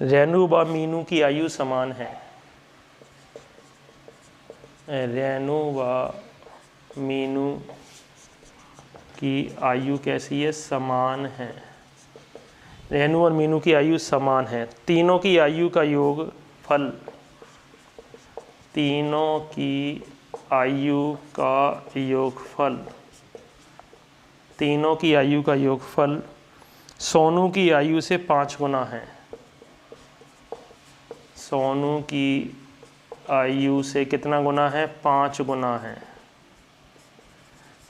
रेणु व मीनू की आयु समान है। रेणु व मीनू की आयु कैसी है? समान है। रेणु और मीनू की आयु समान है। तीनों की आयु का योग फल, तीनों की आयु का योगफल, तीनों की आयु का योगफल सोनू की आयु से 5 गुना है। सोनू की आयु से कितना गुना है? 5 गुना है।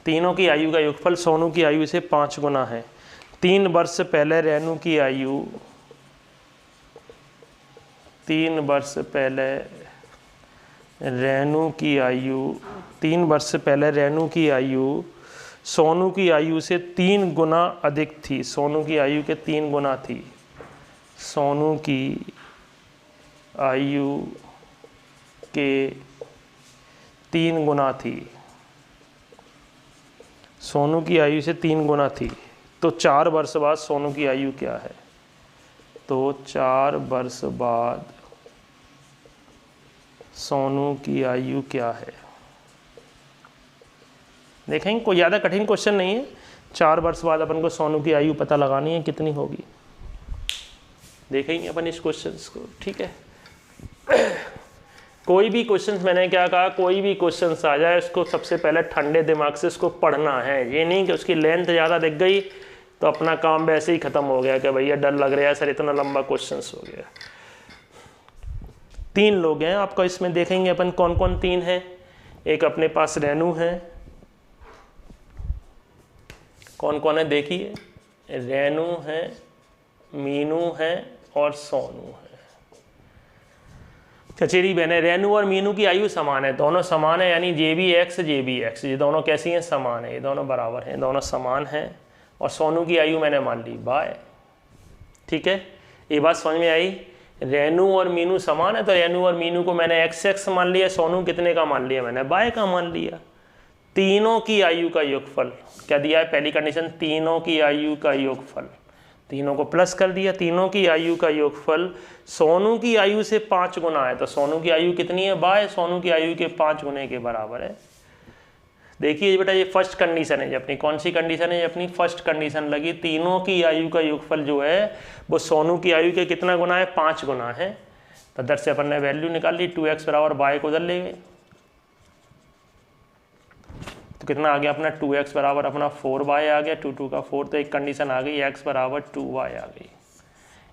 तीनों की आयु का योगफल सोनू की आयु से 5 गुना है। 3 वर्ष पहले रेणु की आयु, 3 वर्ष पहले रेणु की आयु, 3 वर्ष पहले रेणु की आयु सोनू की आयु से 3 गुना अधिक थी। सोनू की आयु के 3 गुना थी। सोनू की आयु के 3 गुना थी। सोनू की आयु से 3 गुना थी। तो 4 वर्ष बाद सोनू की आयु क्या है? तो 4 वर्ष बाद सोनू की आयु क्या है? देखेंगे, कोई ज़्यादा कठिन क्वेश्चन नहीं है। 4 वर्ष बाद अपन को सोनू की आयु पता लगानी है, कितनी होगी। देखेंगे अपन इस क्वेश्चन को, ठीक है। कोई भी क्वेश्चन, मैंने क्या कहा, कोई भी क्वेश्चन आ जाए उसको सबसे पहले ठंडे दिमाग से उसको पढ़ना है। ये नहीं कि उसकी लेंथ ज़्यादा दिख गई तो अपना काम वैसे ही ख़त्म हो गया कि भैया डर लग रहा है सर, इतना लंबा क्वेश्चन हो गया। 3 लोग हैं आपका इसमें, देखेंगे अपन कौन कौन 3 हैं। एक अपने पास रेणु है, कौन कौन है देखिए, रेणु है, मीनू है और सोनू है। चचेरी बहनें। रेणु और मीनू की आयु समान है, दोनों समान है, यानी जे बी एक्स, ये दोनों कैसी हैं? समान है, ये दोनों बराबर हैं, दोनों समान हैं। और सोनू की आयु मैंने मान ली बाय, ठीक है। ये बात समझ में आई। रेणु और मीनू समान है तो रेणु और मीनू को मैंने एक्स मान लिया, सोनू कितने का मान लिया? मैंने बाय का मान लिया। तीनों की आयु का योगफल क्या दिया है? पहली कंडीशन, तीनों की आयु का योगफल, तीनों को प्लस कर दिया। तीनों की आयु का योगफल सोनू की आयु से 5 गुना है। तो सोनू की आयु कितनी है? बाय सोनू की आयु के 5 गुने के बराबर है। देखिए बेटा, ये फर्स्ट कंडीशन है, ये अपनी कौन सी कंडीशन है? ये अपनी फर्स्ट कंडीशन लगी। तीनों की आयु का योगफल जो है वो सोनू की आयु के कितना गुना है? 5 गुना है। तो दर से अपन ने वैल्यू निकाल ली, 2x बराबर बाय को उधर ले गए तो कितना आ गया अपना? 2x बराबर अपना 4y आ गया, 2 2 का 4। तो एक कंडीशन आ गई, x बराबर 2y आ गई।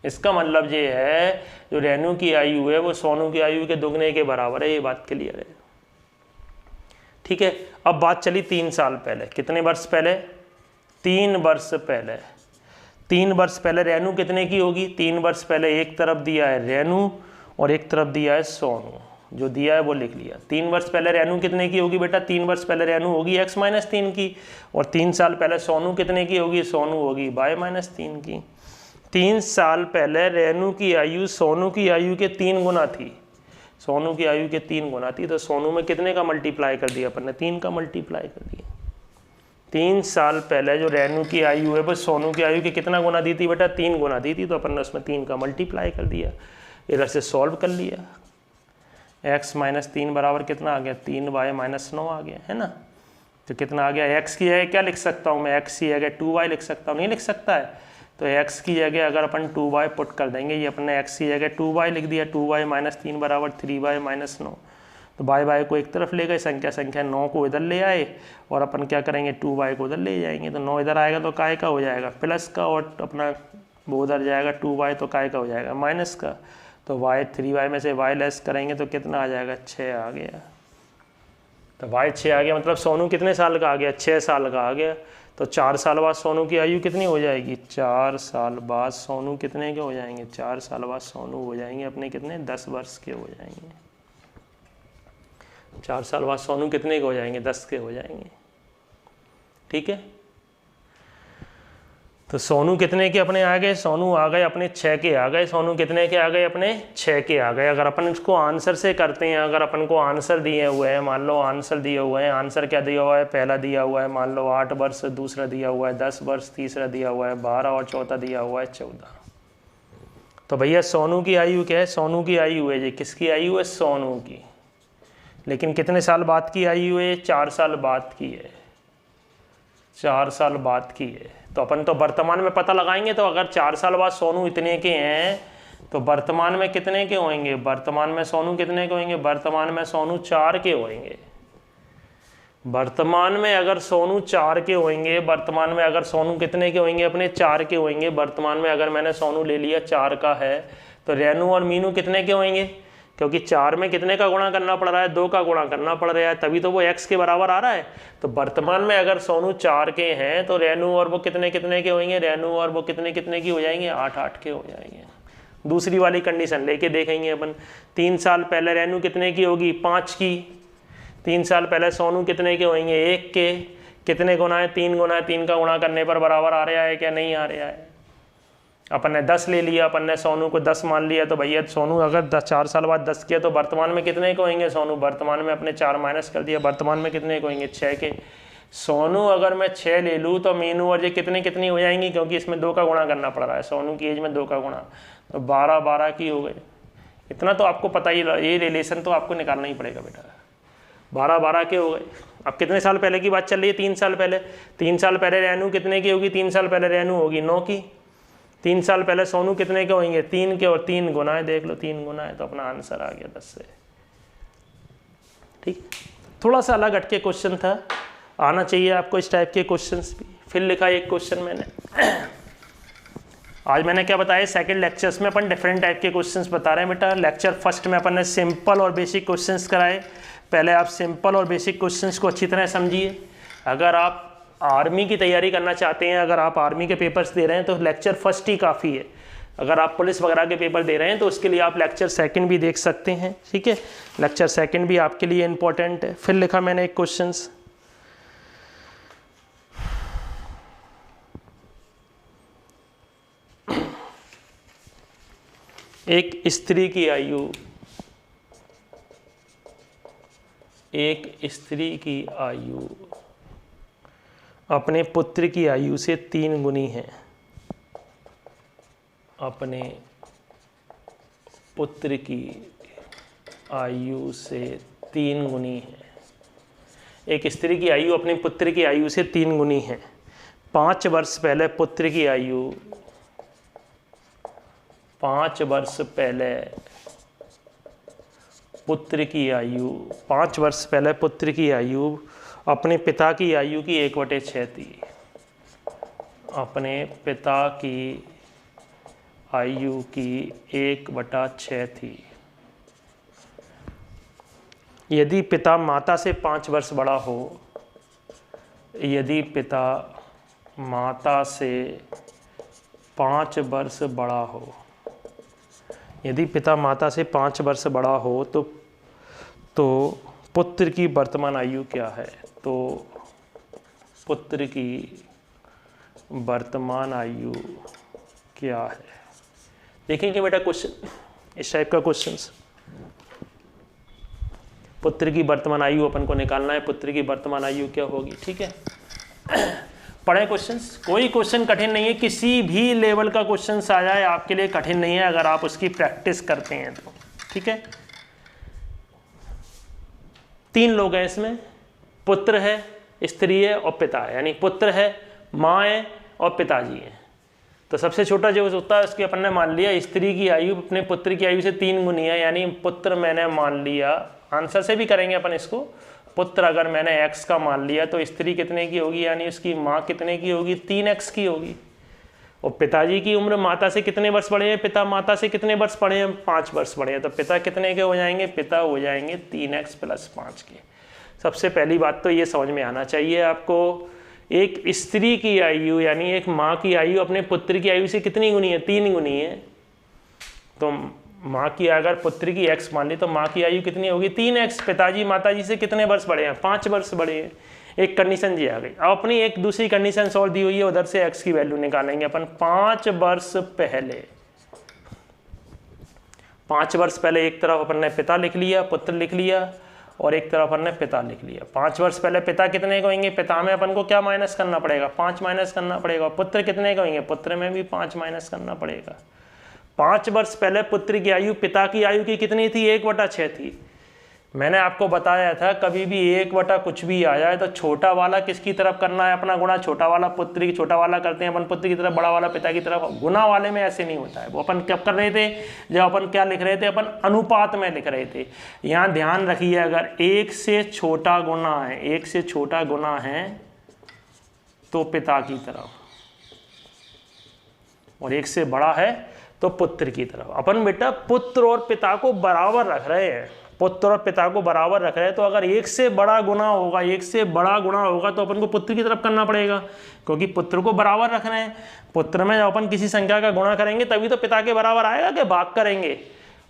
इसका मतलब ये है जो रेणु की आयु है वो सोनू की आयु के दुगने के बराबर है। ये बात क्लियर है, ठीक है। अब बात चली 3 साल पहले। कितने वर्ष पहले? 3 वर्ष पहले। 3 वर्ष पहले रेणु कितने की होगी? 3 वर्ष पहले एक तरफ दिया है रेणु और एक तरफ दिया है सोनू, जो दिया है वो लिख लिया। 3 वर्ष पहले रेणु कितने की होगी बेटा? 3 वर्ष पहले रेणु होगी x - 3 की। और 3 साल पहले सोनू कितने की होगी? सोनू होगी y - 3 की। 3 साल पहले रेणु की आयु सोनू की आयु के 3 गुना थी। सोनू की आयु के 3 गुना थी। तो सोनू में कितने का मल्टीप्लाई कर दिया अपन ने? 3 का मल्टीप्लाई कर दिया। 3 साल पहले जो रेणु की आयु है वो सोनू की आयु के कितना गुना दी थी बेटा? 3 गुना दी थी। तो अपन ने उसमें 3 का मल्टीप्लाई कर दिया, इधर से सॉल्व कर लिया। x - 3 बराबर कितना आ गया? 3y - 9 आ गया, है ना। तो कितना आ गया? x की जगह क्या लिख सकता हूँ मैं? x की जगह 2y लिख सकता हूँ, नहीं लिख सकता है? तो x की जगह अगर अपन 2y पुट कर देंगे, ये अपने x की जगह 2y लिख दिया। 2y - 3 बराबर 3y - 9। तो y को एक तरफ ले गए, संख्या 9 को इधर ले आए और अपन क्या करेंगे? 2y को उधर ले जाएंगे। तो 9 इधर आएगा तो काय का हो जाएगा? प्लस का, और अपना वो उधर जाएगा 2y तो काय का हो जाएगा? माइनस का। तो y 3y में से y लेस करेंगे तो कितना आ जाएगा? 6 आ गया। तो y 6 आ गया, मतलब सोनू कितने साल का आ गया? 6 साल का आ गया। तो 4 साल बाद सोनू की आयु कितनी हो जाएगी? 4 साल बाद सोनू कितने के हो जाएंगे? 4 साल बाद सोनू हो जाएंगे अपने कितने? 10 वर्ष के हो जाएंगे। 4 साल बाद सोनू कितने के हो जाएंगे? 10 के हो जाएंगे, ठीक है। तो सोनू कितने के अपने आ गए, सोनू आ गए अपने 6 के आ गए, सोनू कितने के आ गए अपने 6 के आ गए। अगर अपन इसको आंसर से करते हैं, अगर अपन को आंसर दिए हुए हैं, मान लो आंसर दिए हुए हैं, आंसर क्या दिया हुआ है, पहला दिया हुआ है मान लो 8 वर्ष, दूसरा दिया हुआ है 10 वर्ष, तीसरा दिया हुआ है 12 और चौथा दिया हुआ है 14। तो भैया सोनू की आयु क्या है, सोनू की आयु है जी, किसकी आयु है, सोनू की। लेकिन कितने साल बाद की आयु है, 4 साल बाद की है, 4 साल बाद की है। तो अपन तो वर्तमान में पता लगाएंगे, तो अगर 4 साल बाद सोनू इतने के हैं तो वर्तमान में कितने के होंगे, वर्तमान में सोनू कितने के होंगे, वर्तमान में सोनू 4 के होंगे। वर्तमान में अगर सोनू 4 के होंगे, वर्तमान में अगर सोनू कितने के होंगे, अपने 4 के होंगे। वर्तमान में अगर मैंने सोनू ले लिया 4 का है, तो रेनू और मीनू कितने के होंगे, क्योंकि 4 में कितने का गुणा करना पड़ रहा है, 2 का गुणा करना पड़ रहा है, तभी तो वो x के बराबर आ रहा है। तो वर्तमान में अगर सोनू 4 के हैं तो रेनू और वो कितने कितने के होंगे, रेनू और वो कितने कितने की हो जाएंगे, 8 के हो जाएंगे। दूसरी वाली कंडीशन लेके देखेंगे अपन। 3 साल पहले रेनू कितने की होगी, 5 की। 3 साल पहले सोनू कितने के होंगे, 1 के। कितने गुना है, 3 गुना है, 3 का गुणा करने पर बराबर आ रहा है क्या, नहीं आ रहा है। अपन ने 10 ले लिया, अपन ने सोनू को 10 मान लिया, तो भैया सोनू अगर 4 साल बाद 10 किया तो वर्तमान में कितने को होंगे सोनू, वर्तमान में अपने 4 माइनस कर दिया, वर्तमान में कितने को होंगे, 6 के। सोनू अगर मैं 6 ले लूँ तो मीनू और ये कितनी कितनी हो जाएंगी, क्योंकि इसमें 2 का गुणा करना पड़ रहा है, सोनू की एज में 2 का गुणा, तो 12 की हो गई। इतना तो आपको पता ही, ये रिलेशन तो आपको निकालना ही पड़ेगा बेटा। 12 के हो गए। अब कितने साल पहले की बात चल रही है, 3 साल पहले। 3 साल पहले रेनू कितने की होगी, 3 साल पहले रेनू होगी 9 की। 3 साल पहले सोनू कितने के होंगे, 3 के, और 3 गुना है, देख लो 3 गुना है, तो अपना आंसर आ गया 10 से। ठीक, थोड़ा सा अलग हटके क्वेश्चन था, आना चाहिए आपको इस टाइप के क्वेश्चंस भी। फिर लिखा एक क्वेश्चन मैंने, आज मैंने क्या बताया, सेकंड लेक्चर्स में अपन डिफरेंट टाइप के क्वेश्चंस बता रहे हैं बेटा। लेक्चर फर्स्ट में अपन ने सिंपल और बेसिक क्वेश्चंस कराए। पहले आप सिंपल और बेसिक क्वेश्चंस को अच्छी तरह समझिए। अगर आप आर्मी की तैयारी करना चाहते हैं, अगर आप आर्मी के पेपर्स दे रहे हैं तो लेक्चर फर्स्ट ही काफ़ी है। अगर आप पुलिस वगैरह के पेपर दे रहे हैं तो उसके लिए आप लेक्चर सेकंड भी देख सकते हैं। ठीक है, लेक्चर सेकंड भी आपके लिए इंपॉर्टेंट है। फिर लिखा मैंने एक क्वेश्चंस, एक स्त्री की आयु, एक स्त्री की आयु अपने पुत्र की आयु से 3 गुनी है, अपने पुत्र की आयु से 3 गुनी है। एक स्त्री की आयु अपने पुत्र की आयु से 3 गुनी है। 5 वर्ष पहले पुत्र की आयु, 5 वर्ष पहले पुत्र की आयु, 5 वर्ष पहले पुत्र की आयु अपने पिता की आयु की 1/6 थी। अपने पिता की आयु की 1/6 थी। यदि पिता माता से 5 वर्ष बड़ा हो, यदि पिता माता से 5 वर्ष बड़ा हो, यदि पिता माता से 5 वर्ष बड़ा हो तो पुत्र की वर्तमान आयु क्या है, तो पुत्र की वर्तमान आयु क्या है। देखेंगे बेटा क्वेश्चन, इस टाइप का क्वेश्चंस। पुत्र की वर्तमान आयु अपन को निकालना है, पुत्र की वर्तमान आयु क्या होगी। ठीक है, पढ़ें क्वेश्चंस। कोई क्वेश्चन कठिन नहीं है, किसी भी लेवल का क्वेश्चन आ जाए आपके लिए कठिन नहीं है अगर आप उसकी प्रैक्टिस करते हैं तो। ठीक है, 3 लोग हैं इसमें, पुत्र है, स्त्री है और पिता है, यानी पुत्र है, माँ है और पिताजी है। तो सबसे छोटा जो होता है उसकी अपन ने मान लिया, स्त्री की आयु अपने पुत्र की आयु से 3 गुनी है, यानी पुत्र मैंने मान लिया, आंसर से भी करेंगे अपन इसको। पुत्र अगर मैंने x का मान लिया तो स्त्री कितने की होगी, यानी उसकी माँ कितने की होगी, 3x की होगी। और पिताजी की उम्र माता से कितने वर्ष बड़े हैं, पिता माता से कितने वर्ष बड़े हैं, 5 वर्ष बड़े हैं। तो पिता कितने के हो जाएंगे, पिता हो जाएंगे 3x + 5 के। सबसे पहली बात तो ये समझ में आना चाहिए आपको, एक स्त्री की आयु यानी एक माँ की आयु अपने पुत्र की आयु से कितनी गुनी है, 3 गुनी है। तो माँ की अगर पुत्र की x मान ली तो माँ की आयु कितनी होगी, 3x। पिताजी माताजी से कितने वर्ष बड़े हैं, 5 वर्ष बड़े हैं। एक कंडीशन जी आ गई। अब अपनी एक दूसरी कंडीशन सॉल्व दी हुई है, उधर से x की वैल्यू निकालेंगे अपन। 5 वर्ष पहले, 5 वर्ष पहले एक तरफ अपन ने पिता लिख लिया, पुत्र लिख लिया, और एक तरफ अपन ने पिता लिख लिया। 5 वर्ष पहले पिता कितने को होंगे, पिता में अपन को क्या माइनस करना पड़ेगा, 5 माइनस करना पड़ेगा। पुत्र कितने को होंगे, पुत्र में भी 5 माइनस करना पड़ेगा। 5 वर्ष पहले पुत्र की आयु पिता की आयु की कितनी थी, 1/6 थी। मैंने आपको बताया था कभी भी 1 कुछ भी आ जाए तो छोटा वाला किसकी तरफ करना है अपना गुणा, छोटा वाला पुत्र की, छोटा वाला करते हैं अपन पुत्र की तरफ, बड़ा वाला पिता की तरफ। गुणा वाले में ऐसे नहीं होता है। वो अपन कब कर रहे थे, जब अपन क्या लिख रहे थे, अपन अनुपात में लिख रहे थे। यहाँ ध्यान रखिए, अगर 1 से छोटा गुणा है, 1 से छोटा गुणा है तो पिता की तरफ, और 1 से बड़ा है तो पुत्र की तरफ। अपन बेटा पुत्र और पिता को बराबर रख रहे हैं, पुत्र और पिता को बराबर रख रहे हैं, तो अगर 1 से बड़ा गुणा होगा, 1 से बड़ा गुणा होगा तो अपन को पुत्र की तरफ करना पड़ेगा, क्योंकि पुत्र को बराबर रख रहे हैं। पुत्र में जब अपन किसी संख्या का गुणा करेंगे तभी तो पिता के बराबर आएगा कि भाग करेंगे।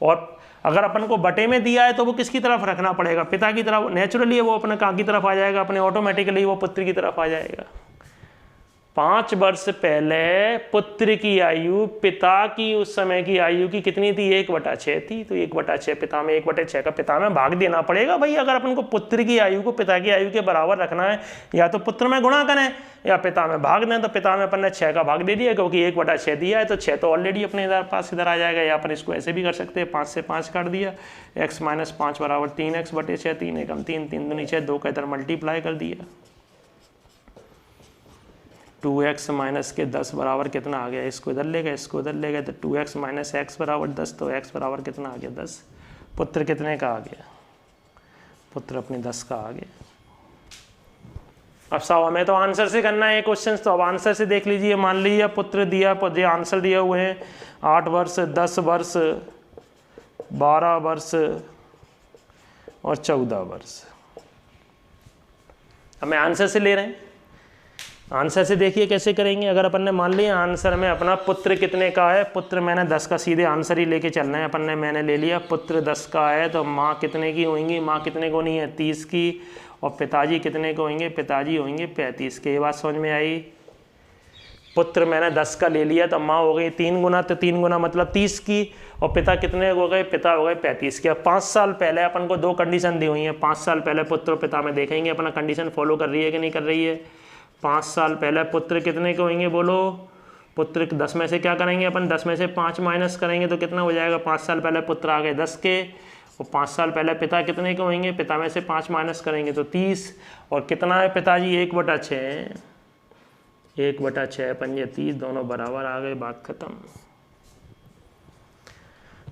और अगर अपन को बटे में दिया है तो वो किसकी तरफ रखना पड़ेगा, पिता की तरफ। नेचुरली वो अपने कहाँ की तरफ आ जाएगा, अपने ऑटोमेटिकली वो पुत्र की तरफ आ जाएगा। 5 वर्ष पहले पुत्र की आयु पिता की उस समय की आयु की कितनी थी, 1/6 थी। तो 1/6 पिता में, 1/6 का पिता में भाग देना पड़ेगा भाई। अगर अपन को पुत्र की आयु को पिता की आयु के बराबर रखना है, या तो पुत्र में गुणा करें या पिता में भाग दें। तो पिता में अपन ने 6 का भाग दे दिया, क्योंकि 1/6 दिया है तो 6 तो ऑलरेडी अपने पास इधर आ जाएगा। या अपन इसको ऐसे भी कर सकते हैं, 5 से 5 काट दिया, x - 5 = 3x/6, 3 एकम 3, 3 दूनी 6, 2 का इधर मल्टीप्लाई कर दिया। 2x - के 10 बराबर कितना आ गया, इसको इधर ले गए, इसको इधर ले गए, तो 2x - x = 10, तो x बराबर कितना आ गया, 10। पुत्र कितने का आ गया, पुत्र अपने 10 का आ गया। अब साहब हमें तो आंसर से करना है क्वेश्चन, तो अब आंसर से देख लीजिए। मान लीजिए पुत्र दिया, आंसर दिए हुए हैं 8 वर्ष, 10 वर्ष, 12 वर्ष और 14 वर्ष। हमें आंसर से ले रहे हैं। आंसर से देखिए कैसे करेंगे। अगर अपन ने मान लिया आंसर में अपना पुत्र कितने का है, पुत्र मैंने 10 का, सीधे आंसर ही लेके चलना है अपन ने। मैंने ले लिया पुत्र 10 का है, तो माँ कितने की होंगी, माँ कितने को नहीं है, 30 की। और पिताजी कितने को होंगे, पिताजी होंगे 35 के। ये बात समझ में आई। पुत्र मैंने 10 का ले लिया तो माँ हो गई 3 गुना, तो 3 गुना मतलब 30 की। और पिता कितने हो गए, पिता हो गए 35 के। अब 5 साल पहले अपन को 2 कंडीशन दी हुई है। 5 साल पहले पुत्र और पिता में देखेंगे अपना कंडीशन फॉलो कर रही है कि नहीं कर रही है। 5 साल पहले पुत्र कितने के होंगे, बोलो। पुत्र 10 में से क्या करेंगे अपन, 10 में से 5 माइनस करेंगे तो कितना हो जाएगा। 5 साल पहले पुत्र आ गए 10 के, और 5 साल पहले पिता कितने के होंगे, पिता में से 5 माइनस करेंगे तो 30। और कितना है पिताजी, 1/6, 1/6 पंजे 30, दोनों बराबर आ गए, बात खत्म।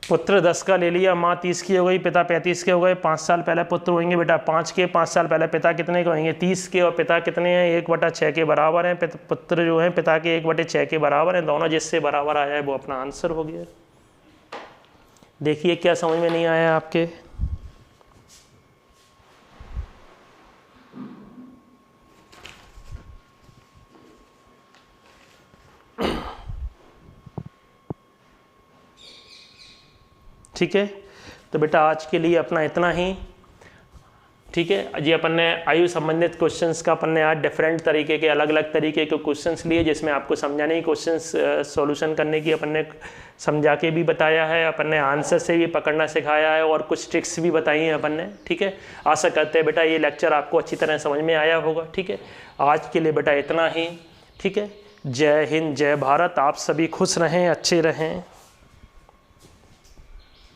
पुत्र 10 का ले लिया, माँ 30 की हो गई, पिता 35 के हो गए। 5 साल पहले पुत्र होंगे बेटा 5 के, 5 साल पहले पिता कितने के होंगे, 30 के। और पिता कितने हैं, 1/6 के बराबर हैं। पुत्र जो है पिता के 1/6 के बराबर हैं। दोनों जिससे बराबर आया है वो अपना आंसर हो गया। देखिए क्या समझ में नहीं आया आपके। ठीक है, तो बेटा आज के लिए अपना इतना ही। ठीक है जी, अपन ने आयु संबंधित क्वेश्चंस का अपन ने आज डिफरेंट तरीके के, अलग अलग तरीके के क्वेश्चंस लिए, जिसमें आपको समझाने की क्वेश्चंस सॉल्यूशन करने की अपन ने समझा के भी बताया है, अपन ने आंसर से भी पकड़ना सिखाया है, और कुछ ट्रिक्स भी बताई हैं अपन ने। ठीक है, आशा करते हैं बेटा ये लेक्चर आपको अच्छी तरह समझ में आया होगा। ठीक है, आज के लिए बेटा इतना ही। ठीक है, जय हिंद, जय भारत। आप सभी खुश रहें, अच्छे रहें।